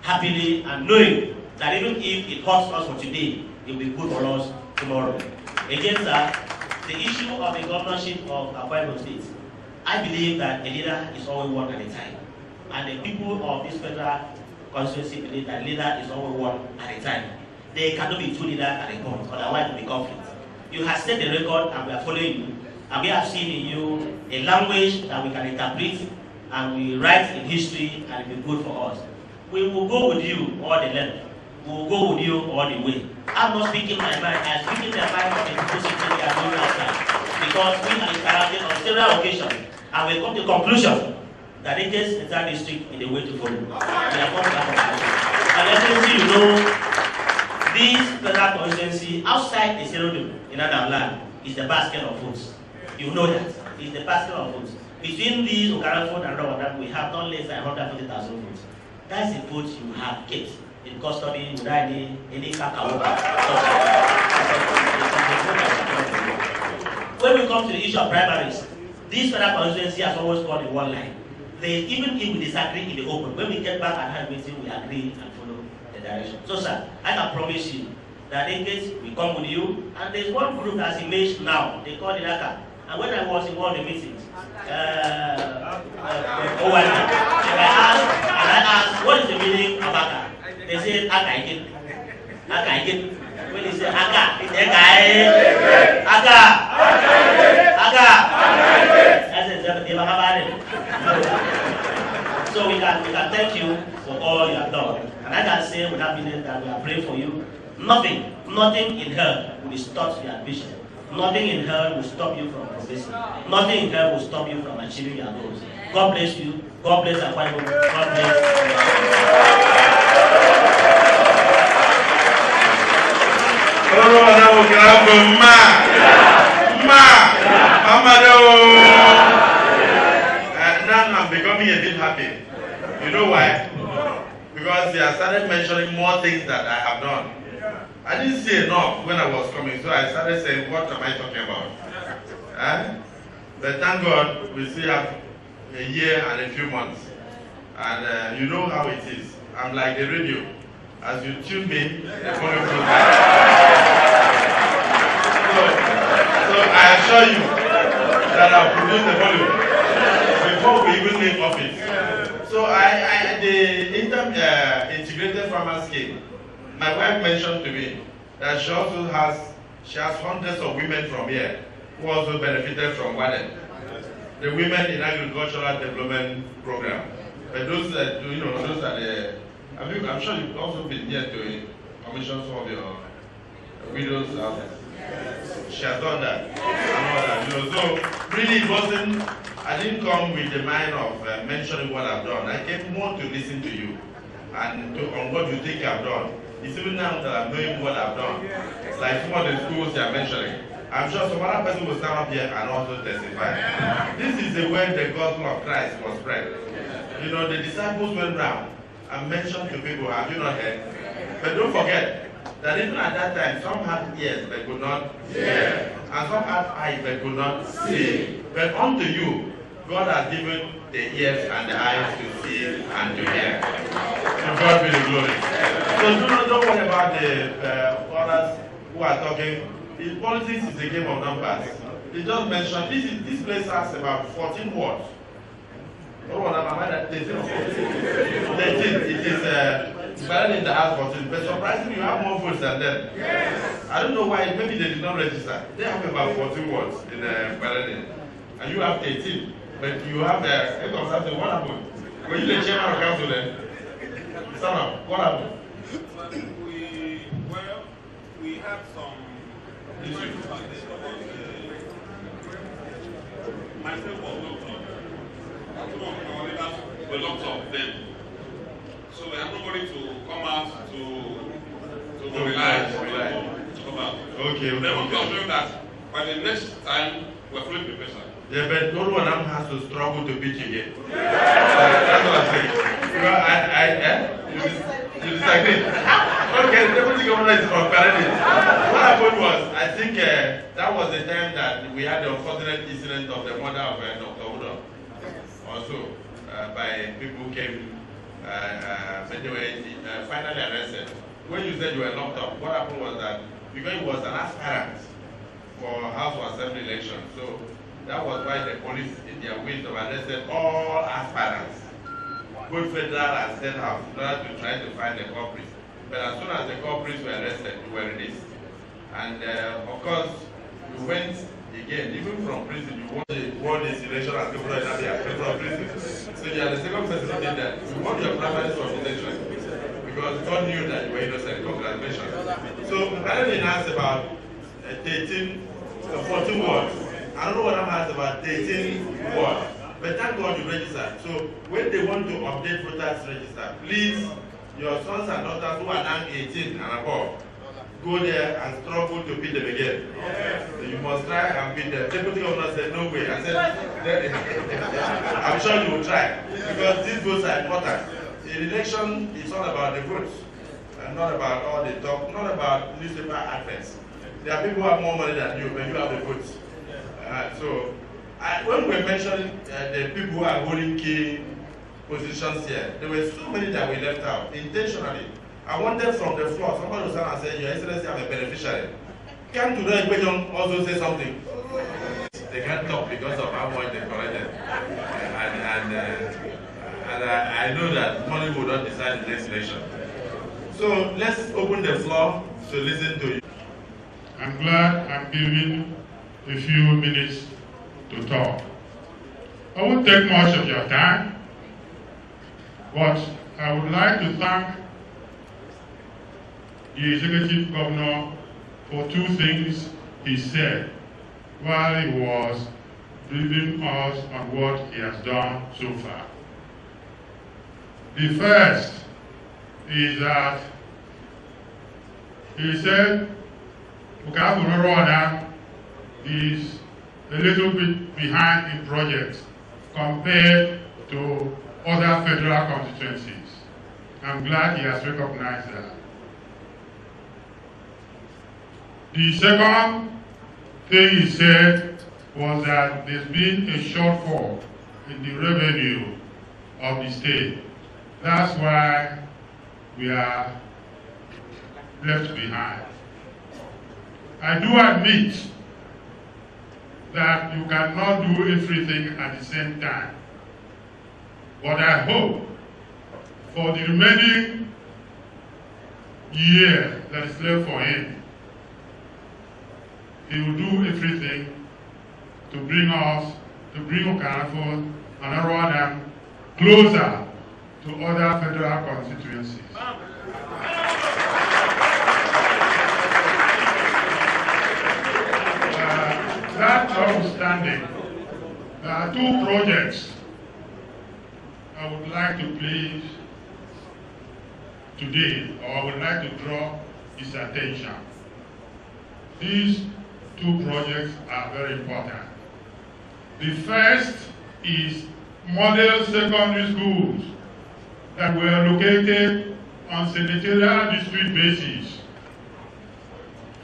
happily, and knowing that even if it hurts us for today, it will be good for us tomorrow. Against that, the issue of the governorship of Akpabio State, I believe that a leader is always one at a time. and the people of this federal constituency believe that leader is only one at a time. There cannot be two leaders at a point, otherwise there will be conflict. You have set the record and we are following you, and we have seen in you a language that we can interpret and we write in history and it will be good for us. We will go with you all the length. We will go with you all the way. I'm not speaking my mind, I'm speaking the mind of the people sitting there doing outside. Because we are interacting on several occasions and we come to the conclusion that it is the entire district in the way to follow. We are come to that conclusion. And Excellency, you know, this federal constituency outside the Serodom in Adam land is the basket of votes. You know that. It's the basket of votes. Between these Ukanafun and Ramadan, we have not less than 140,000 votes. That's the vote you have kept in custody without any kakaoka. When we come to the issue of primaries, this federal constituency has always gone in one line. Even if we disagree in the open, when we get back and have a meeting, we agree and follow the direction. So, sir, I can promise you that in case we come with you, and there's one group that's emerged now, they call it AKA. And when I was in one of the meetings, I asked, what is the meaning of AKA? They said, AKA. AKA. When they say AKA, it's AKA. So we can thank you for all you have done. And I can say with happiness that we are praying for you. Nothing in hell will stop your ambition. Nothing in hell will stop you from progressing. Nothing in hell will stop you from achieving your goals. God bless you. God bless Akpabio. God bless Now I'm becoming a bit happy. You know why? Because they have started mentioning more things that I have done. I didn't say enough when I was coming, so I started saying, what am I talking about? But thank God, we still have a year and a few months. And you know how it is. I'm like the radio. As you tune me, the volume goes down. So I assure you that I'll produce the volume before we even leave office. So the integrated farmer scheme, my wife mentioned to me that she also has hundreds of women from here who also benefited from WADEN, the Women in Agricultural Development Program. But those that those are the. I'm sure you've also been here to commission some of your widows' houses. She has done that. So really, it wasn't. I didn't come with the mind of mentioning what I've done. I came more to listen to you and on what you think I've done. It's even now that I'm knowing what I've done. Like some of the schools they are mentioning. I'm sure some other person will stand up here and also testify. This is the way the gospel of Christ was spread. You know, the disciples went round and mentioned to people, have you not heard? But don't forget that even at that time, some had ears but could not hear, and some had eyes but could not see. But unto you, God has given the ears and the eyes to see and to hear. To God be the glory. So don't worry about the others who are talking. Politics is a game of numbers. They just mentioned this place has about 14 wards. It is better in the house 14, but surprisingly you have more votes than them. Yes. I don't know why, maybe they did not register. They have about 14 wards in Berlin, and you have 18. But you have what happened? Were you the chairman of council then? What happened? We had some issues. Myself was locked up. Some of our leaders were locked up then. So we have nobody to come out to mobilize to come out. Okay. They want to assure that by the next time we're fully prepared. Yeah, but no one has to struggle to beat you again. That's what I'm saying. You disagree? Okay, the deputy governor is comparing it. What happened was, I think that was the time that we had the unfortunate incident of the murder of Dr. Udo. Also, by people who came, but they were finally arrested. When you said you were locked up, what happened was that because he was an aspirant for House of Assembly election, so that was why the police, in their wisdom, arrested all aspirants. both federal and state house in order to try to find the culprits. But as soon as the culprits were arrested, we were released. And of course, we went again, even from prison, you want the word installation as governor in Abia, from prison. So you are the second person who did that. We want your primaries from detection because God knew that you were innocent. Congratulations. So Madeline asked about 14 words. I don't know what I'm asked about 13 words. But thank God you registered. So when they want to update voters register, please, your sons and daughters who are now 18 and above, go there and struggle to beat them again. So you must try and beat them. Deputy governor said, no way. I said, I'm sure you will try. Because these votes are important. The election is all about the votes. And not about all the talk, not about newspaper adverts. There are people who have more money than you, but you have the votes. When we were mentioning the people who are holding key positions here, there were so many that we left out intentionally. I wanted from the floor, somebody was stand and say, Your Excellency, I'm a beneficiary. Can't you know also say something? They can't talk because of how much they collected. And I know that money will not decide the next election. So let's open the floor to listen to you. I'm glad I'm given a few minutes to talk. I won't take much of your time, but I would like to thank the executive governor for two things he said while he was briefing us on what he has done so far. The first is that he said Ukanafun is a little bit behind in projects compared to other federal constituencies. I'm glad he has recognized that. The second thing he said was that there's been a shortfall in the revenue of the state. That's why we are left behind. I do admit that you cannot do everything at the same time. But I hope for the remaining year that is left for him, he will do everything to bring Ukanafun and Aroadam closer to other federal constituencies. That notwithstanding, there are two projects I would like to place today, or I would like to draw his attention. These two projects are very important. The first is model secondary schools that were located on senatorial district basis.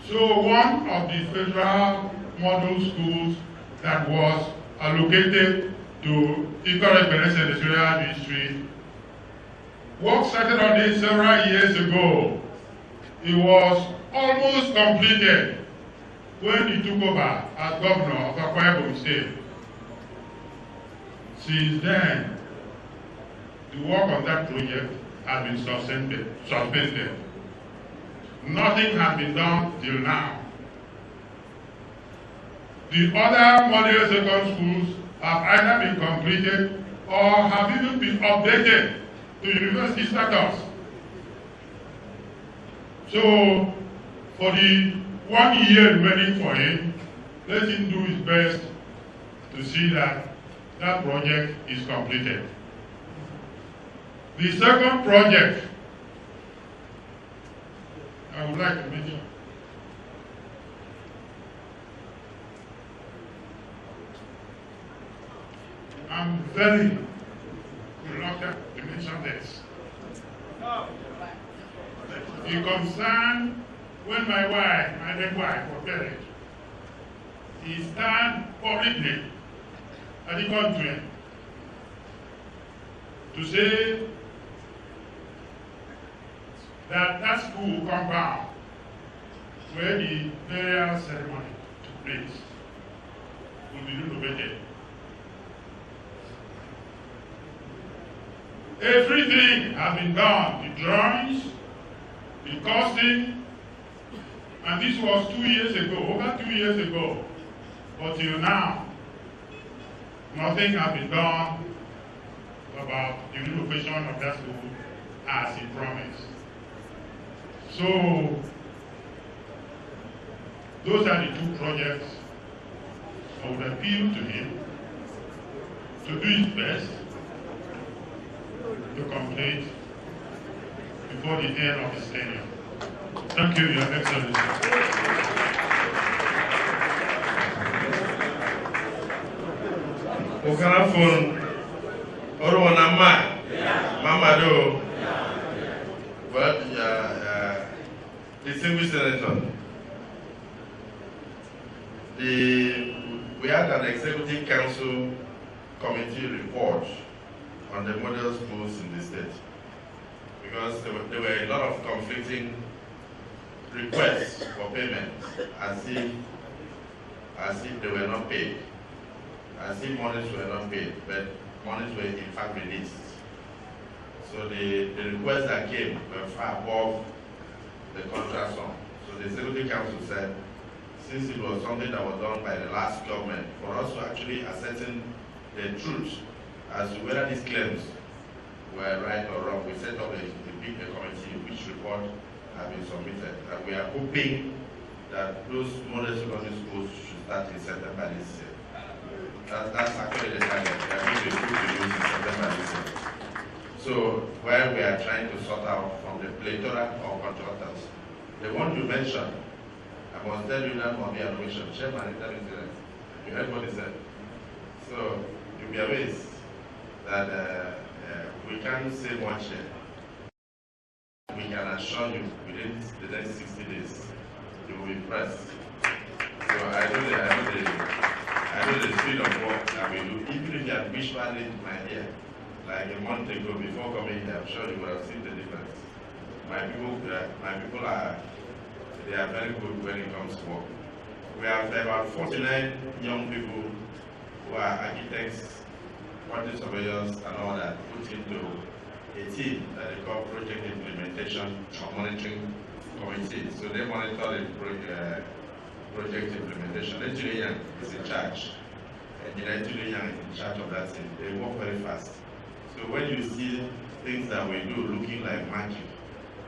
So one of the federal model schools that was allocated to Ikore senatorial district, work started on it several years ago. It was almost completed when he took over as governor of Akpabio State. Since then, the work on that project has been suspended. Nothing has been done till now. The other model second schools have either been completed or have even been updated to university status. So, for the 1 year remaining for him, let him do his best to see that that project is completed. The second project I would like to mention I'm very reluctant to mention this. It concerns when my then wife was buried. He stand publicly at the country to say that school compound where the burial ceremony took place will be renovated. Everything has been done, the drawings, the costing, and this was 2 years ago, over 2 years ago. But till now, nothing has been done about the relocation of that school as he promised. So, those are the two projects. I would appeal to him to do his best to complete before the end of his tenure. Thank you, Your Excellency. Ukanafun, Orowanama, Mamado, well, distinguished senator, we had an executive council committee report on the model schools in the state, because there were a lot of conflicting requests for payment, as if they were not paid, as if monies were not paid, but monies were in fact released. So the requests that came were far above the contract sum. So the Executive Council said, since it was something that was done by the last government, for us to actually ascertain the truth as to whether these claims were right or wrong, we set up a committee which report has been submitted. And we are hoping that those model secondary schools should start in September this year. That's actually the target. We are going to do in September this year. So while we are trying to sort out from the plethora of contractors, the one you mentioned, I must tell you that on the allocation, Chairman, you heard what he said. So you'll be amazed that we can't say much here. We can assure you within the next 60 days, you will be impressed. So I know the speed of work that we do. Even if you had whispered it in my ear, like a month ago before coming here, I'm sure you would have seen the difference. My people are very good when it comes to work. We have about 49 young people who are architects, quantity surveyors, and all that, put into a team that they call project implementation or monitoring committee. So they monitor the project implementation. Engineer is in charge. Engineer is in charge of that team. They work very fast. So when you see things that we do looking like magic,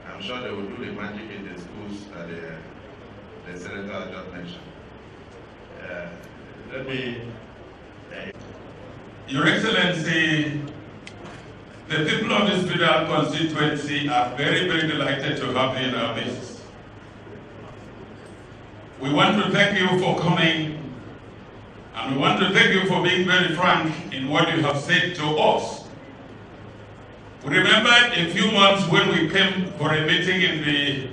I'm sure they will do the magic in the schools that the senator just mentioned. Your Excellency, the people of this federal constituency are very, very delighted to have you in our midst. We want to thank you for coming, and we want to thank you for being very frank in what you have said to us. We remember a few months when we came for a meeting in the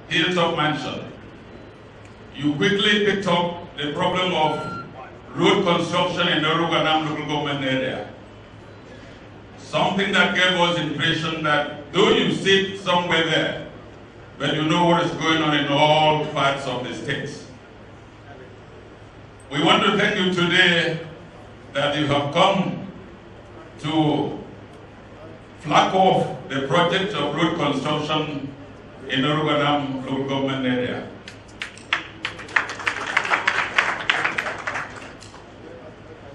Hilltop Mansion. You quickly picked up the problem of road construction in the Ukanafun local government area. Something that gave us the impression that though you sit somewhere there, but you know what is going on in all parts of the states. We want to thank you today that you have come to flag off the project of road construction in the Ukanafun local government area.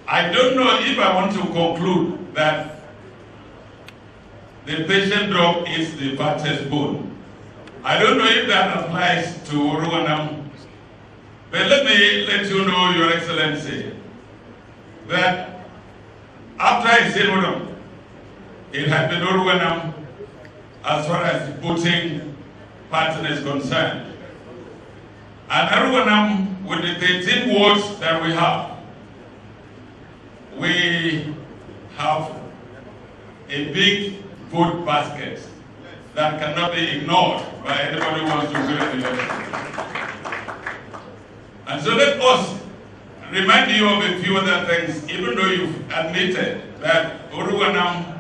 I don't know if I want to conclude that the patient drug is the fattest bone. I don't know if that applies to Ukanafun, but let me let you know, Your Excellency, that after I said Ukanafun, it had been Ukanafun as far as the voting pattern is concerned. And Ukanafun, with the 13 wards that we have a big vote basket that cannot be ignored by anybody who wants to win an election. And so let us remind you of a few other things, even though you've admitted that Ukanafun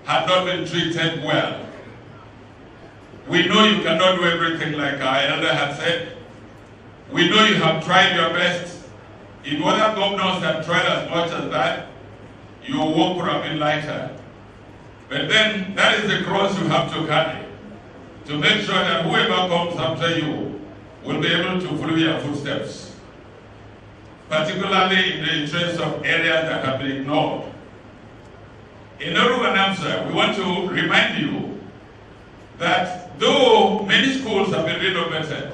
had not been treated well. We know you cannot do everything like our elder had said. We know you have tried your best. If other governors have tried as much as that, your work would have been lighter. But then that is the cross you have to carry to make sure that whoever comes after you will be able to follow your footsteps, particularly in the interest of areas that have been ignored. In Ukanafun, we want to remind you that though many schools have been renovated,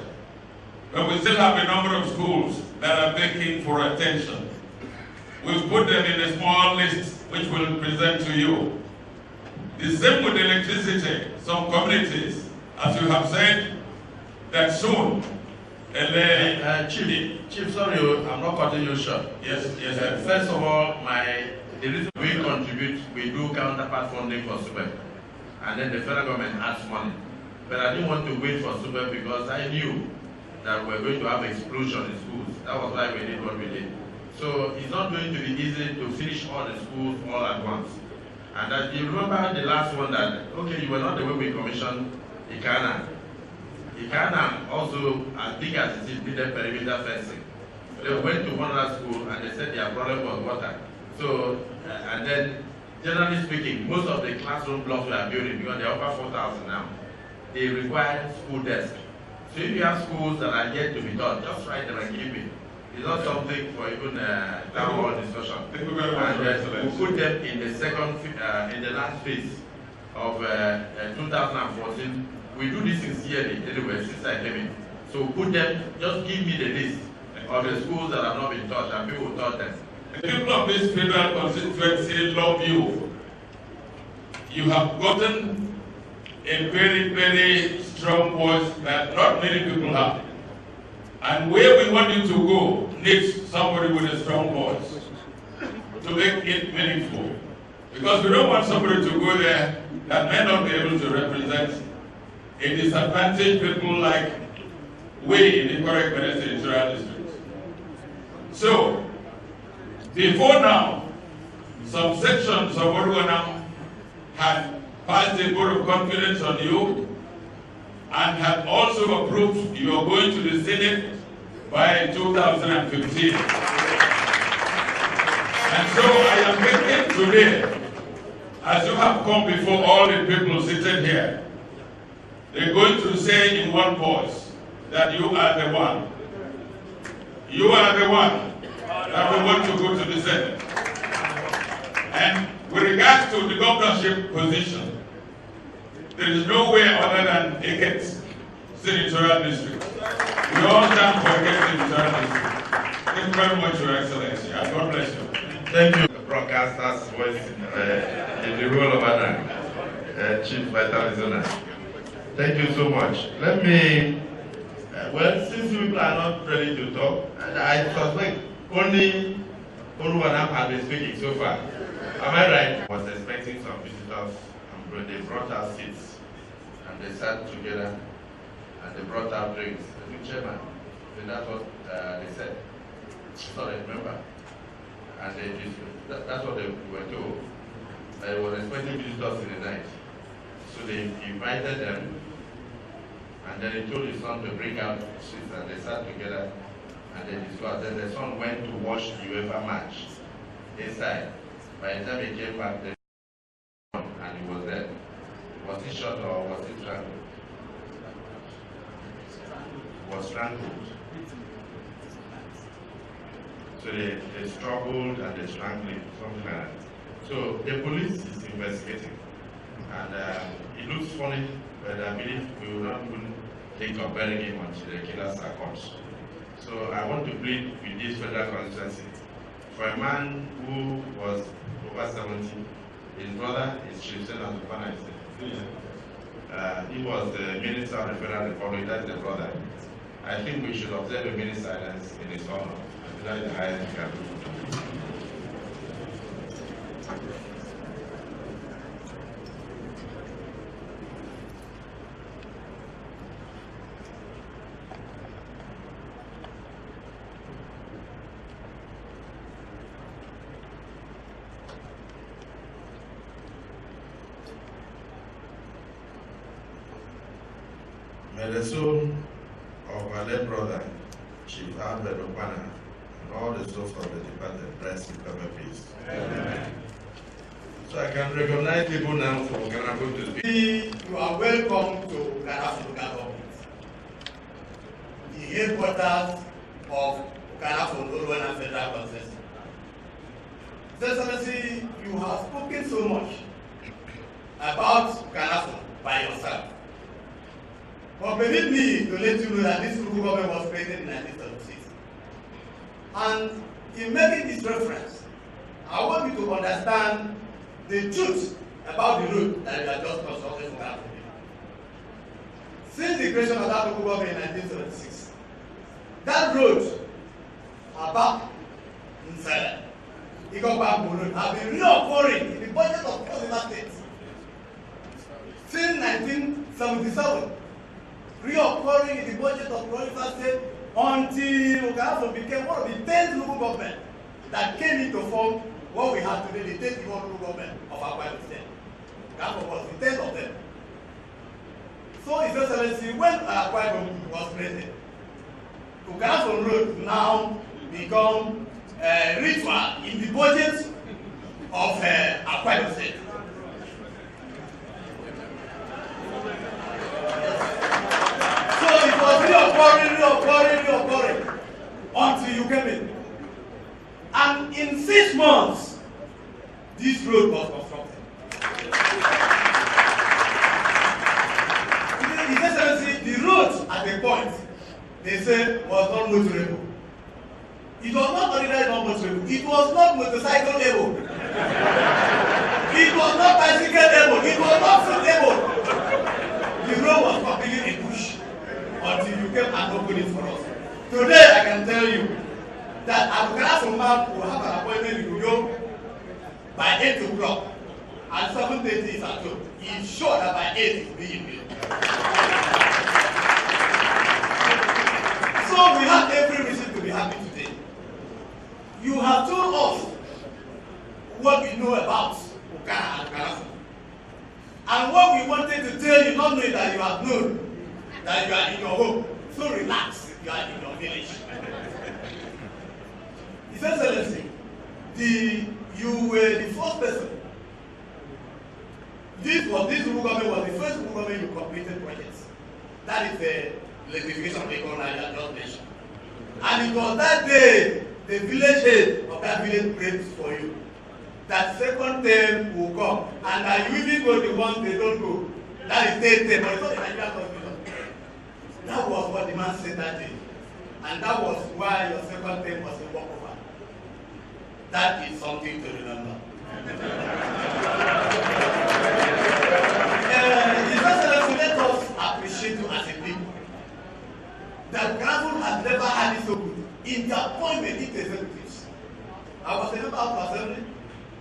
but we still have a number of schools that are begging for attention. We've put them in a small list which we'll present to you. The same with electricity. Some communities, as you have said, that soon. Chief, sorry, I'm not cutting you short. Yes. First of all, the reason we contribute, we do counterpart funding for SUPEP, and then the federal government adds money. But I didn't want to wait for SUPEP because I knew that we're going to have explosion in schools. That was why we did what we did. So it's not going to be easy to finish all the schools all at once. And that you remember the last one that, okay, you were not the way we commissioned Ikana. Ikana also, as big as it is, needed perimeter fencing. They went to one other school and they said their problem was water. So, and then, generally speaking, most of the classroom blocks we are building, because they're over 4,000 now, they require school desks. So if you have schools that are yet to be done, just write them and give it. It's not something for even town hall discussion. Thank you very much. And we put them in the in the last phase of 2014. We do this sincerely anyway since I came in. So put them, just give me the list of the schools that have not been touched and people will touch them. The people of this federal constituency love you. You have gotten a very, very strong voice that not many people have. And where we want you to go needs somebody with a strong voice to make it meaningful. Because we don't want somebody to go there that may not be able to represent a disadvantaged people like we in the correct ministerial district. So, before now, some sections of Godwill had passed a vote of confidence on you and have also approved you are going to the Senate by 2015. And so I am thinking today, as you have come before all the people sitting here, they're going to say in one voice that you are the one. You are the one that we want to go to the Senate. And with regards to the governorship position, there is no way other than Eket senatorial district. We all stand for Eket senatorial district. Thank you very much, Your Excellency, and God bless you. Thank you. The broadcaster's voice in the role of Anna, Chief Vital Arizona. Thank you so much. Let me, well, since people are not ready to talk, I suspect only Ukanafun has been speaking so far. Am I right? I was expecting some visitors, and they brought out seats, and they sat together, and they brought out drinks. The new chairman, and that's what they said. Sorry, remember? And that's what they were told. They were expecting visitors in the night. So they invited them, and then he told his son to bring out seats, and they sat together, and they discussed. Then the son went to watch the UEFA match inside. By the time he came back, and he was there. Was he shot or was he strangled? Was strangled. So they struggled and they strangled him, something like that. So the police is investigating. And it looks funny, but I believe we will not even think of burying him until the killers are caught. So I want to plead with this federal constituency. For a man who was over 70, his brother is Chief Senator Ukanafun. He was the Minister of the Federal Republic, that's the brother. I think we should observe a minute silence in his honor. That is the highest we can do. May the soul of my late brother, Chief Ukanafun, and all the souls of the departed rest in perfect peace. Amen. So I can recognize people now for Ukanafun to speak. You are welcome to Ukanafun local government. The headquarters of Ukanafun Urban and Federal Consensus. Excellency, you have spoken so much about Ukanafun by yourself. But permit me to let you know that this local government was created in 1976. And in making this reference, I want you to understand the truth about the road that we are just constructing for Ukanafun. Since the creation of that local government in 1976, that road, Abba, Nsele, Ikokwa Road, have been reoccurring in the budget of Cross State. Since 1977, reoccurring in the budget of Cross State until Ukanafun became one of the 10 local governments that came into form what we have today, the 10th local government of Akpabio State. Ukanafun was the 10th of them. So, His Excellency, when Akpabio was created, Ukanafun Road now become a ritual in the budget of Akpabio State. So it was reoccurring until you came in. And in 6 months, this road was constructed. His Excellency, the road at the point, they say, was not motorable. It was not ordinary not motorable. It was not motorcycle able. It was not bicycle able. It was not foot able. The road was completely a bush until you came and opened it for us. Today, I can tell you that Ukanafun will have an appointment in Uyo by 8 o'clock and 7:30 is at home. He's sure that by 8 it will be in build. So we have every reason to be happy today. You have told us what we know about Ukana and Ukanafun. And what we wanted to tell you, not knowing that you have known that you are in your home. So relax, you are in your village. His Excellency, you were the first person. This local government was the first local government you completed projects. That is the electrification of the economy I just mentioned. And it was that day the village head of that village prayed for you. That second term will come, and that you even go the ones they don't go. That is third term, but it's not the Nigerian constitution. That was what the man said that day. And that was why your second term was a walkover. That is something to remember. His Excellency, let us appreciate you as a people. That Godwill has never had it so good in the appointment into executives. I was a member of the assembly,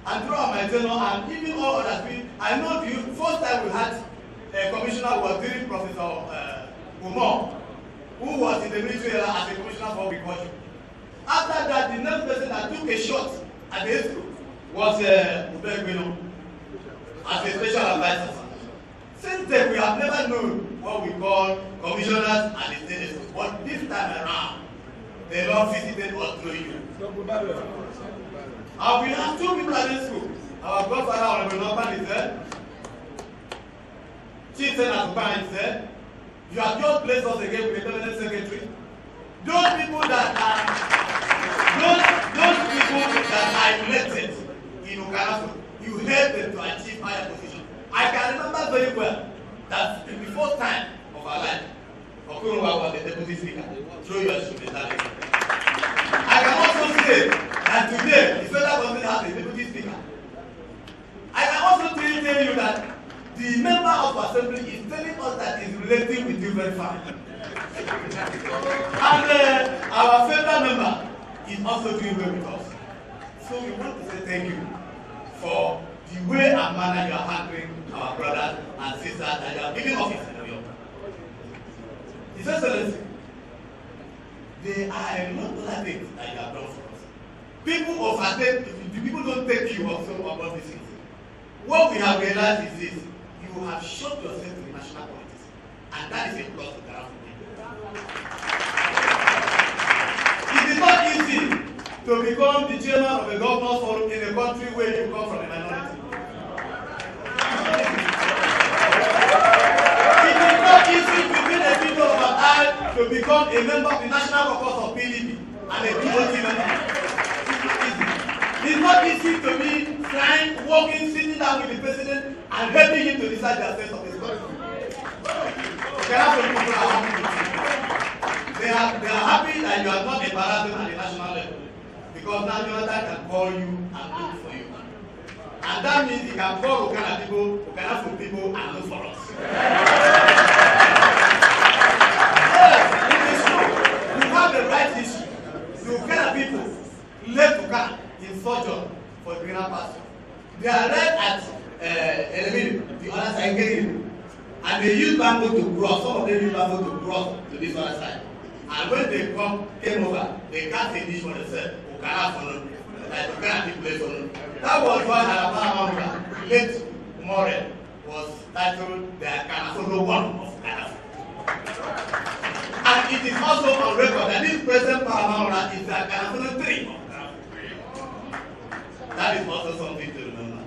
and throughout my tenure, and even all others, I know the first time we had a commissioner was during Professor Umar, who was in the military era as a commissioner for agriculture. After that, the next person that took a shot at the school was Godwill as a special advisor. Since then, we have never known what we call commissioners and the state schools. But this time around, they Lord visited us through you. And we have 2 people at this school. Our godfather, Honorable Nopan, is there. Chief Senator Pan is there. You have just placed us again with the permanent secretary. Those people that are elected in Ukanafun, you help them to achieve higher position. I can remember very well that in the first time of our life, Okurunwa was the deputy speaker through your instrumentality. I can also say that today, the federal government has a deputy speaker. I can also tell you that the member of assembly is telling us that he's relating with you very fine. And our federal member is also doing well with us. So we want to say thank you for the way and manner you are handling our brothers and sisters that you are giving office in New York. His Excellency, there are a lot of other things that you have done for us. People overtake, the people don't take you also about these things. What we have realized is this: you have shot yourself in national politics, and that is a plus to Ukanafun. It is not easy to become the chairman of a governors forum in a country where you come from a minority. to become a member of the National Caucus of PDP and a DOT member. It's not easy to be trying, walking, sitting down with the president and helping him to decide the affairs of his country. Ukanafun people are happy. They are happy that you are not embarrassing at the national level, because now Jonathan can call you and look for you. And that means he can call Ukanafun people and look for us. Yes, it is true. You have the right issue. The Ukana people left Ukana in sojourn for greener pasture. They are right at Elemini, the other side getting, and they use bamboo to cross. Some of them use bamboo to cross to this other side. And when they came over, they cast a dish for themselves. Ukanafun, like Ukana people. That was why Alabama, late Morel, was titled the Ukanafun one of Ukanafun. And it is also on record that this present Paramount is the Ukanafun 3. That is also something to remember.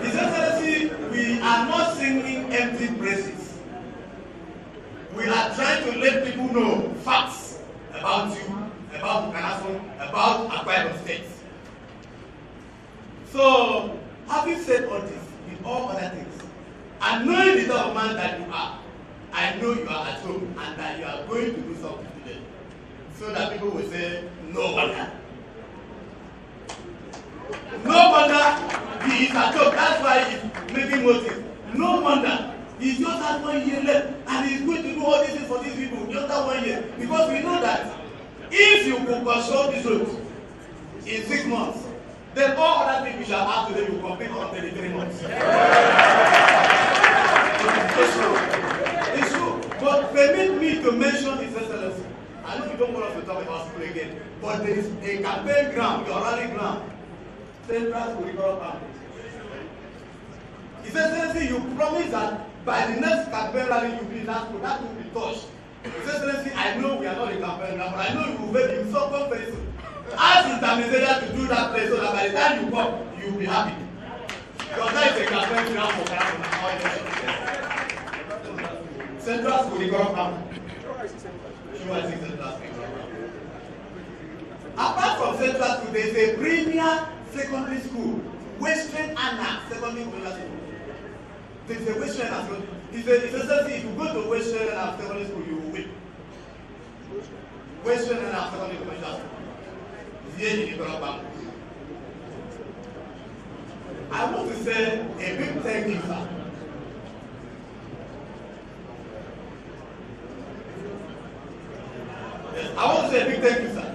His Excellency, we are not singing empty praises. We are trying to let people know facts about you, about Ukanafun, about Akpabio State. So, having said all this, with all other things, and knowing the type of man that you are, I know you are at home and that you are going to do something today, so that people will say, no wonder. No wonder he is at home. That's why he's making motive. No wonder. He just has 1 year left and he's going to do all this for these people just that 1 year. Because we know that if you could control this road in 6 months, then all other things we shall have today will complete on 33 months. It's true. It's true. But permit me to mention His Excellency. I know you don't want us to talk about school again, but there is a campaign ground, your rally ground, Central Curriculum Camp. His Excellency, you promise that by the next campaign rally you will be in that school, that will be touched. His Excellency, I know we are not a campaign ground, but I know you will make you so very soon. Ask intermediate to do that place so that by the time you come, you will be happy. Because that is a campaign ground for Ghana. Central Curriculum Camp. Apart from Central School, there is a premier secondary school, Western Anna Secondary School. There is a Western Anna Secondary School. It's essentially, if you go to Western Anna Secondary School, you will win. Western Anna Secondary School. Here in Ikorobam. I want to say a big thank you, sir. Yes, I want to say a big thank you, sir.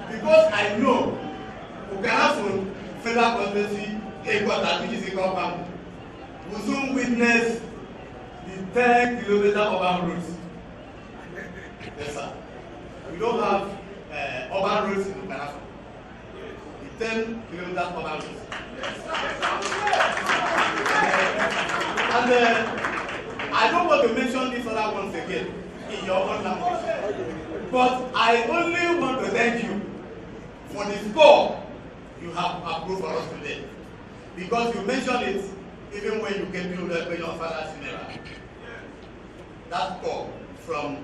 Because I know Ukanafun Federal Constituency headquarters, which is Ikorobam, will soon witness the 10-kilometer urban routes. Yes, sir. We don't have urban roads in Ukanafun. The 10-kilometer urban roads. And I don't want to mention this other ones again in your own language. But I only want to thank you for the score you have approved for us today. Because you mentioned it even when you came to the question of Father Sinera. That score from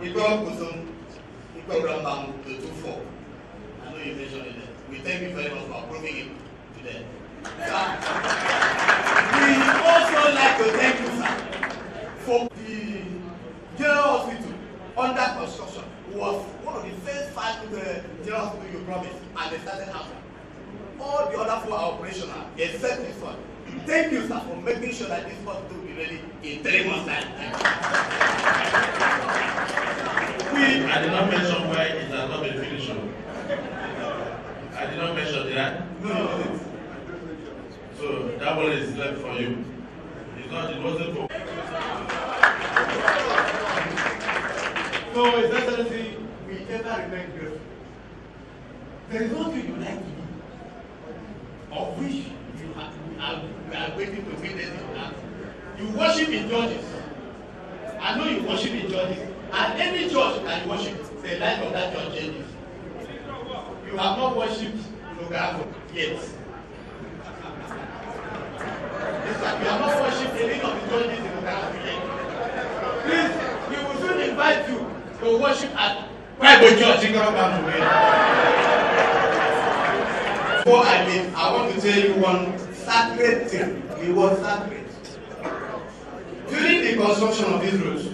Ikorobam to 2-4. I know you mentioned it. We thank you very much for approving it today. We also like to thank you, sir, for the General Hospital under construction. It was one of the first 5 General Hospital you promised, and they started after. All the other 4 are operational, except this one. Thank you, sir, for making sure that this hospital will be ready in 3 months' time. I did not mention why it has not been finished. I did not mention that. No. So that one is left for you. It wasn't for. So, His Excellency, we ever remain grateful. There is nothing you like to do, of which you are waiting to witness it. You worship in churches. I know you worship in churches. And any church that you worship, the life of that church changes. You have not worshipped Ukanafun yet. Yes, sir. You have not worshipped any of the churches in Ukanafun yet. invite you to worship at Bible Church in Godwill. Before I leave, I want to tell you one sacred thing. It was sacred. During the construction of these roads,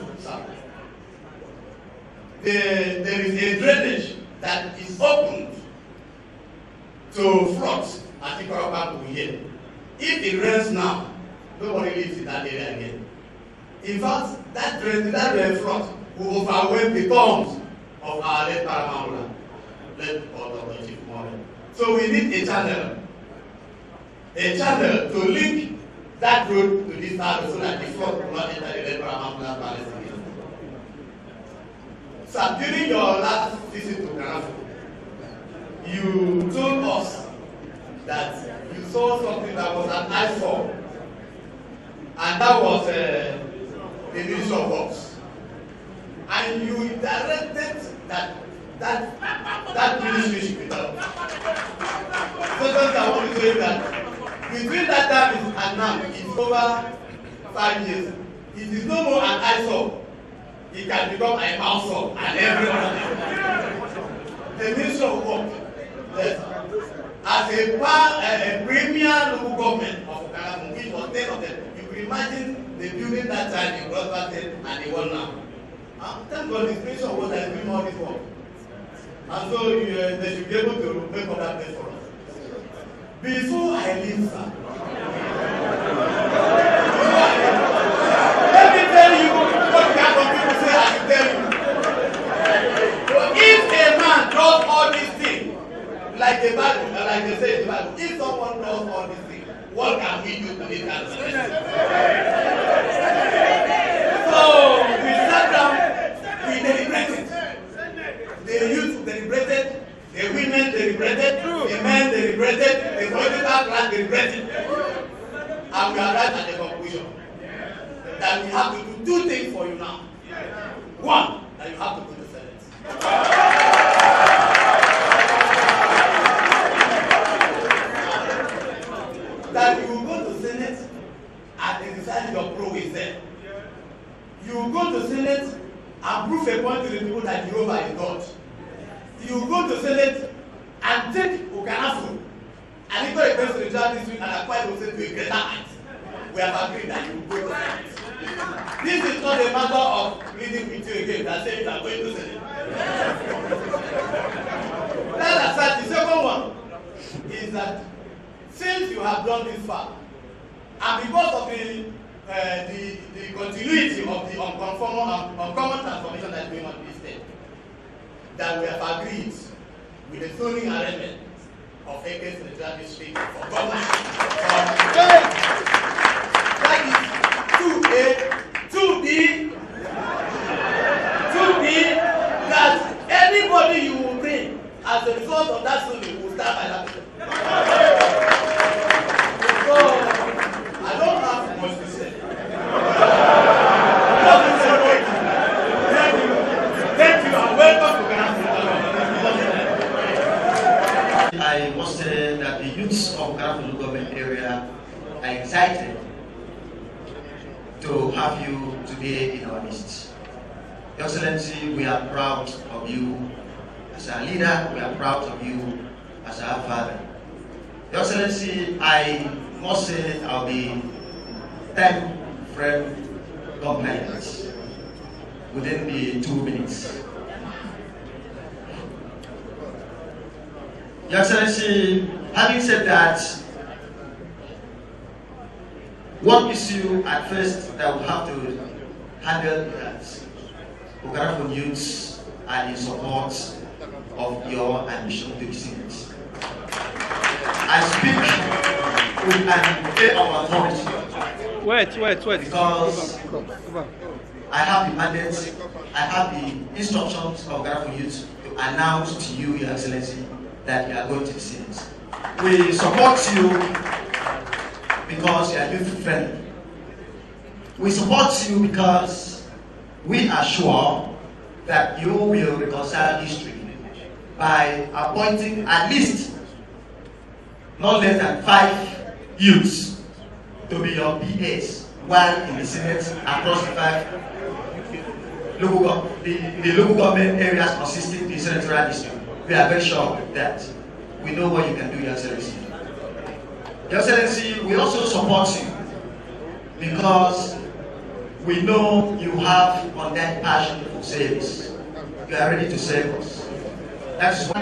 there is a drainage that is opened to floods at Akpabio here. If it rains now, nobody lives in that area again. In fact, that flood will overwhelm the tombs of our late Paramount, late Chief Morgan. So we need a channel to link that road to this side so that the flood will not enter the late Paramount Palace again. So during your last visit to Ukanafun, you told us that you saw something that was an eyesore, and that was the Ministry of Works. And you directed that ministry should be done. So I want to tell you that between that time and now, it's over 5 years. It is no more an eyesore. It can become a mouthsore and every other thing. The Ministry of Works, as a premier local government of Ukanafun, which was 10 of them, you can imagine the building that time in Godwill and the one now. Thank God the Ministry of Works is doing all this work. And so they should be able to make other place for us. Before I leave, sir, let me tell you what kind of people say I should tell you. If a man does all these things, like the Bible, like they say in the Bible, if someone does all these things, what can we do to this kind of thing? So we sat down, we deliberated. The youth deliberated, the women deliberated, the men deliberated, the political class deliberated. And we arrived at the conclusion that we have to do two things for you now. One, that you have to go to the Senate. That you will go to the Senate and they decide your pro is there. You will go to the Senate and prove a point to the people that Jehovah is God. You go to Senate and take Ukanafun and go against the judge district and Akpabio to a greater height. We have agreed that you will go to Senate. This is not a matter of pleading with you again that saying you are going to Senate. That aside, the second one is that since you have done this far, and because of the continuity of the uncommon transformation that is going on in this state, that we have agreed with the zoning arrangement of acres in the Central District for government. That is 2A, 2B, that anybody you will bring as a result of that zoning will start by that person. So, I don't have much to say. Thank you and welcome to Ukanafun. I must say that the youths of Godwill government area are excited to have you today in our midst. Your Excellency, we are proud of you as our leader, we are proud of you as our father. Your Excellency, I must say I'll be 10 friend compliments within the 2 minutes. Your Excellency, having said that, one issue at first that we have to handle is that Ukanafun youths are in support of your ambition to the Senate. I speak with an air of authority. Wait. Because I have the mandate, I have the instructions of Ukanafun youth to announce to you, Your Excellency, that you are going to the Senate. We support you because you are youth friendly. We support you because we are sure that you will reconcile history by appointing at least not less than 5 youths to be your PAs while in the Senate across the 5. the local government areas consisting the senatorial district, we are very sure that we know what you can do, Your Excellency. Your Excellency, we also support you because we know you have on that passion for service. You are ready to serve us. That is why.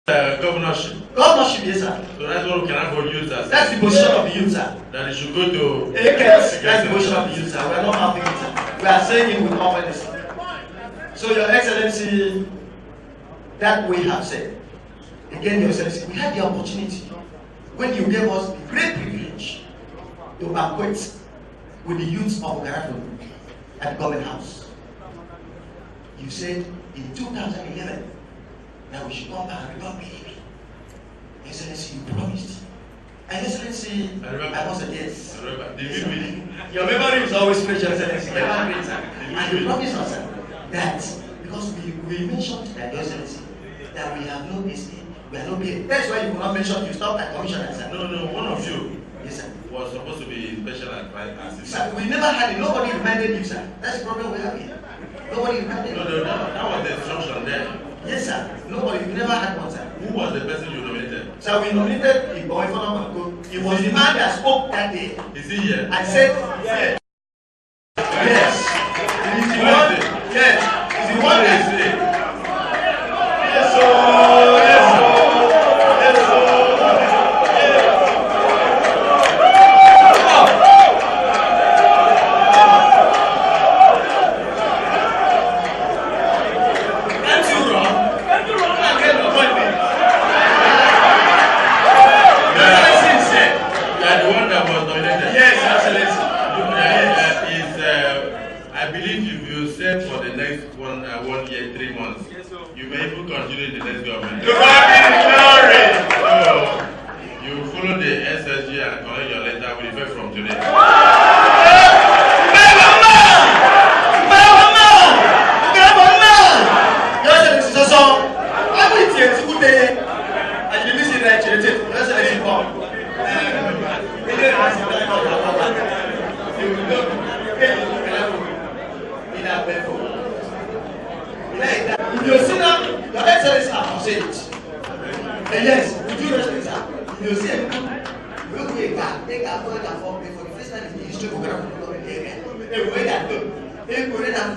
Governorship. Governorship, yes, sir. So that's what we can have for youth. That's the position of the youth, sir. That they should go to. Yes, that's the position of the youth, sir. We are not having it, sir. We are saying it with confidence. So, Your Excellency, that we have said. Again, Your Excellency, we had the opportunity when you gave us the great privilege to banquet with the youth of Ukanafun at the government house. You said in 2011 that we should come back and return PDP. Excellency, you promised. And Excellency, I was a yes. Your memory is always fresh, Your Excellency. And you promised us that because we mentioned that, Your Excellency, that we have no estate, we have no pay. That's why you could not mention you stopped at commissioner, sir. No, one of you. Yes, sir. Was supposed to be special advisor. Sir, we never had it. Nobody reminded you, sir. That's the problem we have here. Nobody reminded you. No. That was the instruction there. Yes, sir. Nobody. We never had one, sir. Who was the person you nominated? Sir, we nominated the boy for number. He was the man that spoke that day. Is he here? I said, yes. Yes. He's the one. Yes. He's the one that said. Yes, sir. Yes, sir.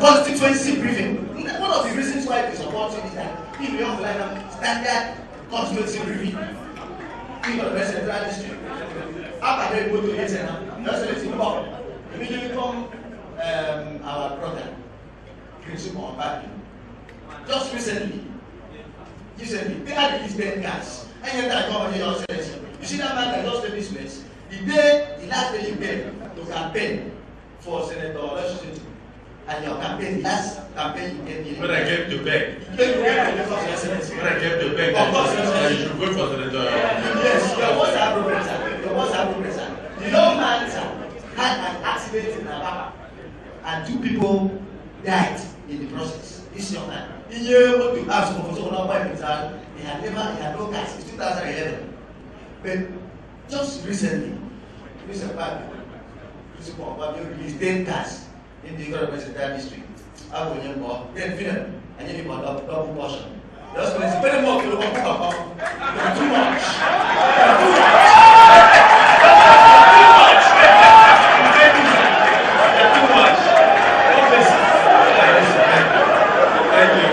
Constituency briefing. One of the reasons why we support you is that if you have like a standard constituency briefing, people of the central district, after they go to the Senate, that's what it's involved. Immediately come our brother, Principal Akpabio. Just recently, they had released 10 cars. And yet I come and Your Excellency. You see that man that just made this place? The last day you came to campaign for Senator Washington. And your campaign, last campaign you came here. When I came to beg. When I came to beg, of course, you should vote for Senator. Yes, your words are appropriate, sir. Your words are appropriate, sir. The young man, sir, had an accident in Nabaka, and 2 people died in the process. This young man. He able to ask for someone appointment, sir. He had no car since 2011. But just recently, Mr. Akpabio released 10 cars in the Godwill district. I will then finish and then you double portion. Just when it's very much to the too much. Too much. Thank you.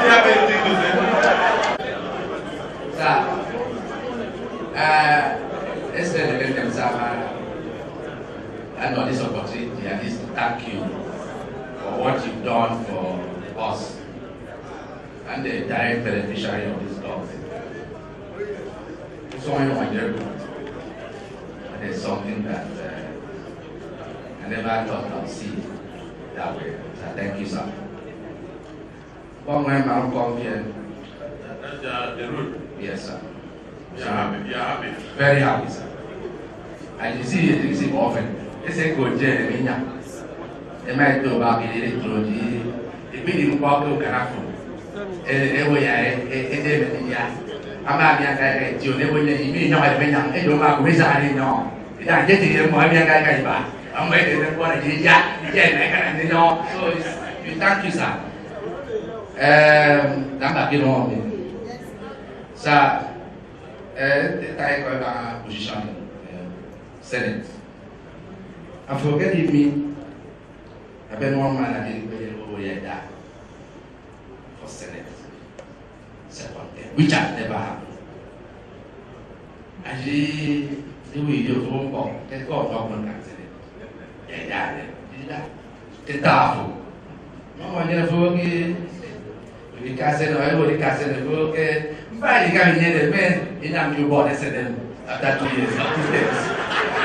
You have anything to say? Sir, let's say the and on this opportunity, at least to thank you for what you've done for us and the direct beneficiary of this government. So and there's something that I never thought I'd see that way. So thank you, sir. One way, I'm come here. That's the route. Yes, sir. You're happy. Very happy, sir. And you see often. It's a good journey. It might do about it. It didn't walk to Ukanafun. ama mi aka ka ti o ne bo ne mi nya ba be nya e do ma ko mi sa ni no ida je ti mo mi aka ka ba ama e de ko na ji ya ne ka ni no so we thank you sir namba ki no mi sa tai ko ba position Senate and forgive me I've been one man I didn't go that for Senate second term, which has never happened. And the way you phone call, they call government and Senate. Yeah, the Tafu. No one ever forget. We can't say no, everybody can't say no. Okay, but you can't hear the men in a new body said them after 2 years, 2 days.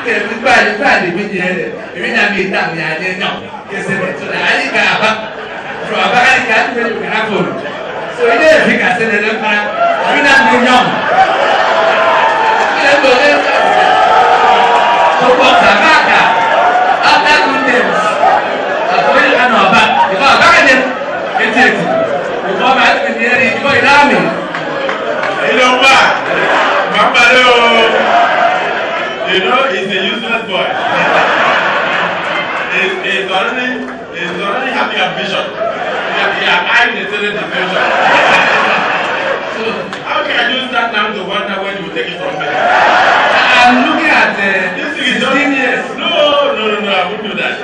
Okay, we buy the video. We not be done, we are there now. Yes, so the Ali Gaba from a bag of Ukanafun. So he didn't think I said that we not be young. So what's a matter? After 2 days, I'm going to know about because I'm back again. It's it. Before I ask me, you go in army. You know what? You know, he's a useless boy. He's already having ambition. He has eyeing the Senate division. So, how can you start now to wonder when you take it from me? I'm looking at this is 16 years. No, I won't do that.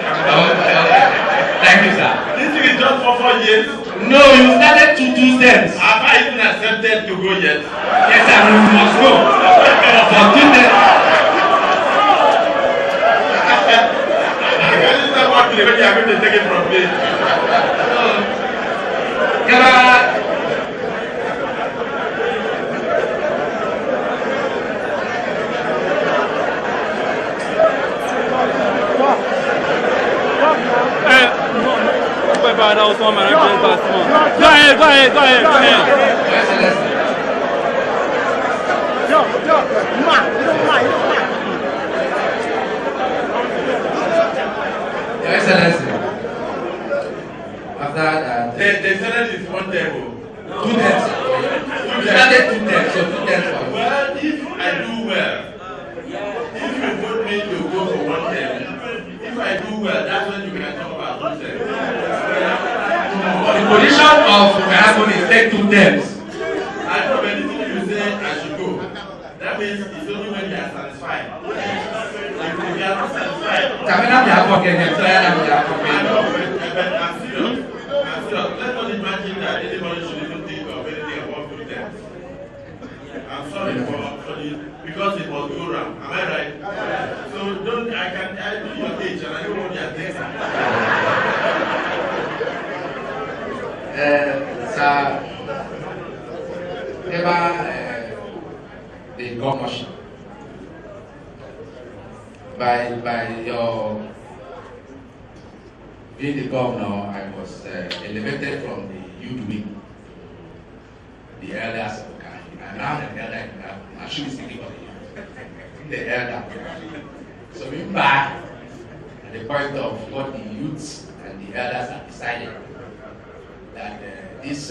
Thank you, sir. This thing is just for 4 years. No, you started to do steps. Have I even accepted to go yet? Yes, and you must go. For 2 days. When you are going to take it from me. That was one man. Go ahead. Your Excellency, after that, the Senate is one table. 2 days. You started 2 days, so 2 days for you. Well, if I do well, if you vote me to go for 1 term, if I do well, that's when you can talk about 2 terms. The position of Ukanafun is take 2 terms. I know anything you say I should go. That means it's only when you are satisfied. If you are not satisfied. Kamina be afoke dem try na be afoke. I know, but I'm serious. Let's not imagine that anybody should even think of anything about 2 terms. I'm sorry for the because it was go round. Am I right? So I do your age and I know what you are thinking. Sir, ever the governorship by your being the governor, I was elevated from the youth wing, the elders of Ukanafun, and now the elder in Ukanafun. I should be speaking for the youth, the elder. So we back at the point of what the youths and the elders have decided that this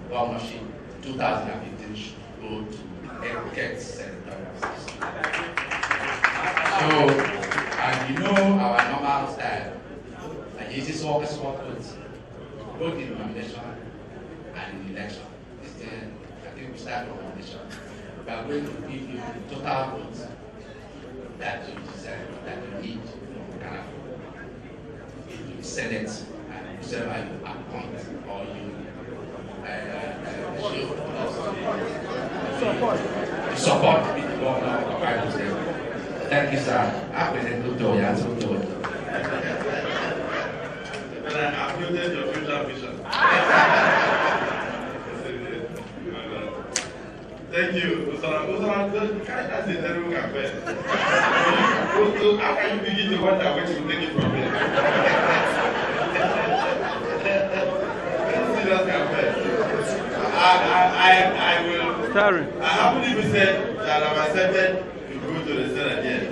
governorship 2015 should go to Eket Senatorial System. So, and you know our normal style, and this is what both in nomination and in election. I think we start from nomination. We are going to give you the total votes that you deserve, that you need from Ukanafun into the Senate and whoever you appoint or you support with the governor of Akpabio State. Thank you, sir. I present to you and to you. And I uploaded your future vision. Thank you, Usara. That's a terrible campaign. How can you begin to wonder where you will take it from here? Serious campaign. I will. Sorry. I happily be said that I'm accepted to go to the Senate yet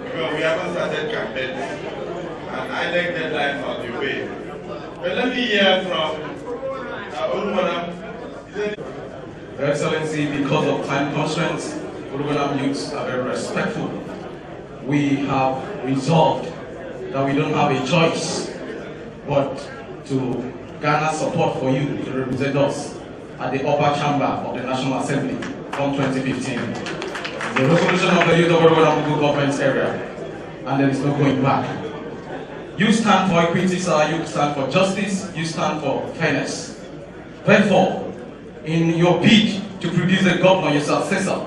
because we haven't started campaigns and I like deadlines on the way. But let me hear from our own madam. Your Excellency, because of time constraints, Uruguayan youths are very respectful. We have resolved that we don't have a choice but to garner support for you to represent us at the upper chamber of the National Assembly from 2015. The resolution of the youth of Uruguayan government area, and there is no going back. You stand for equity, sir. You stand for justice. You stand for fairness. Therefore, in your bid to produce a governor, your successor,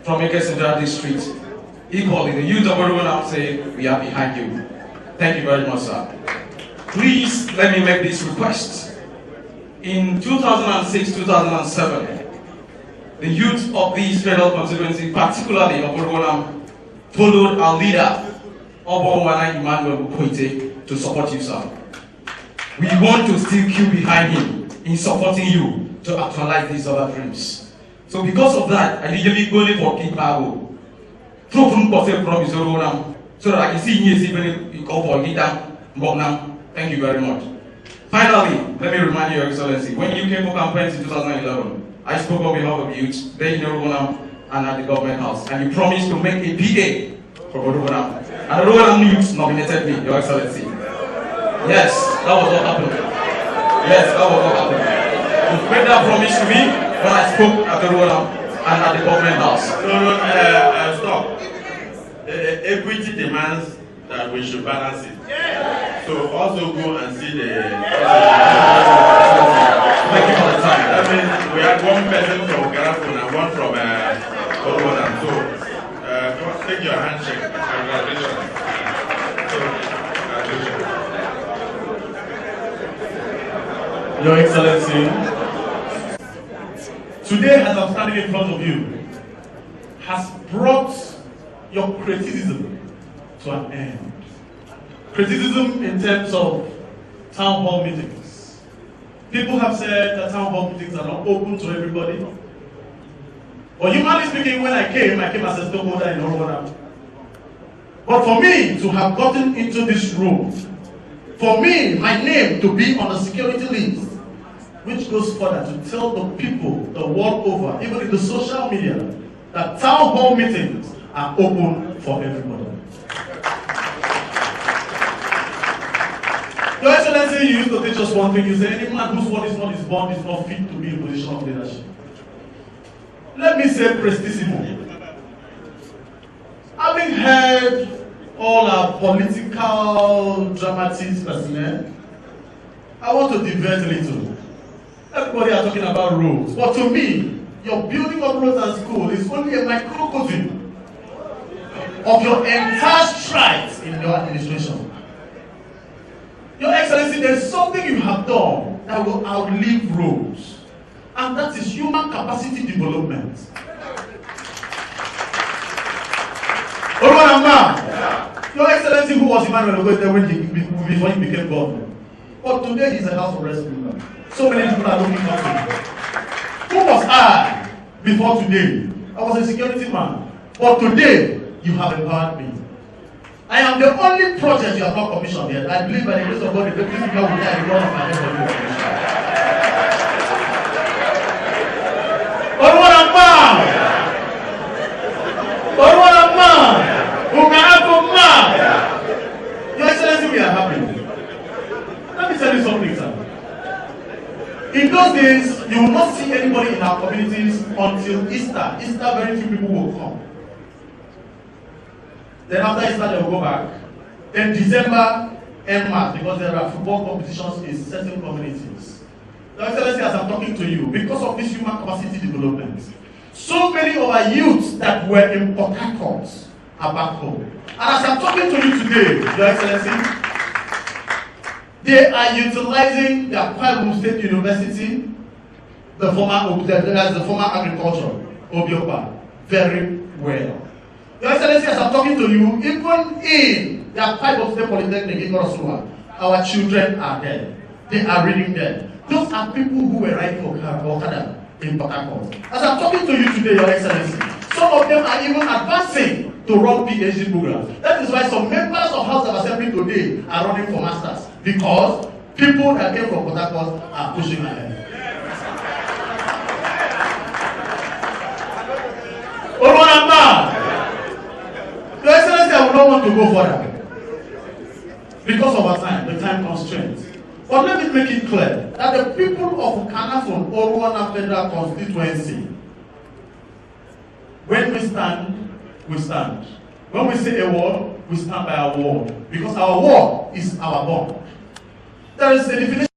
from Eke Central District, equally, the youth of Uruguayan say, we are behind you. Thank you very much, sir. Please let me make this request. In 2006-2007, the youth of these federal constituency, particularly of Uruguayan, followed our leader, Obawana Emmanuel Bukoite, to support you, sir. We want to still queue behind him in supporting you to actualize these other dreams. So because of that, I usually go for Akpabio. Through from Uruguayan, so that I can see you even go for Gita. Thank you very much. Finally, let me remind you, Your Excellency, when you came for campaigns in 2011, I spoke on behalf of youth, there in Uruguayan and at the government house, and you promised to make a PA for Uruguayan. And Uruguayan youth nominated me, Your Excellency. Yes, that was what happened. Yes, that was what happened. You made that promise to me when I spoke at Uruguayan and at the government house. No, stop. Equity demands that we should balance it. So also go and see the. Thank you for the time. That means we had one person from Ukanafun and one from Godwill. So take your handshake. Congratulations. Your Excellency, today as I'm standing in front of you, has brought your criticism to an end. Criticism in terms of town hall meetings. People have said that town hall meetings are not open to everybody. But humanly speaking, when I came as a stockholder in Uruguayan. But for me to have gotten into this room, for me, my name to be on the security list, which goes further to tell the people the world over, even in the social media, that town hall meetings are open for everybody. Your Excellency, you used to teach us one thing. You say, any man whose word is not his bond is not fit to be in a position of leadership. Let me say prestissimo. Having heard all our political dramatics personnel, I want to divert a little. Everybody are talking about roads, but to me, your building of roads and schools is only a microcosm of your entire strides in your administration. Your Excellency, there is something you have done that will outlive roads, and that is human capacity development. Your Excellency, who was Emmanuel before he became governor, but today he's a House of Representatives. So many people are looking up to him. Who was I before today? I was a security man, but today you have empowered me. I am the only project you have not commissioned yet. I believe by the grace of God, the Deputy Speaker will die at the run of my head for you to commission. Your Excellency, we are happy. Let me tell you something, sir. In those days, you will not see anybody in our communities until Easter. Easter, very few people will come. Then after Easter, they will go back. Then December and March, because there are football competitions in certain communities. Your Excellency, as I'm talking to you, because of this human capacity development, so many of our youths that were in Port Harcourt are back home. And as I'm talking to you today, Your Excellency, they are utilizing the Akpabio State University, the former agriculture, Obioba, very well. Your Excellency, as I'm talking to you, even in the Akpabio State Polytechnic in Godwill, our children are there. They are reading there. Those are people who were riding Okada in Port Harcourt. As I'm talking to you today, Your Excellency, some of them are even advancing to run PhD programs. That is why some members of House of Assembly today are running for masters, because people that came from Port Harcourt are pushing ahead. want to go further because of our time, the time constraints. But let me make it clear that the people of Ukanafun Oruana Federal Constituency, when we stand, we stand. When we say a word, we stand by our word. Because our word is our bond. There is a definition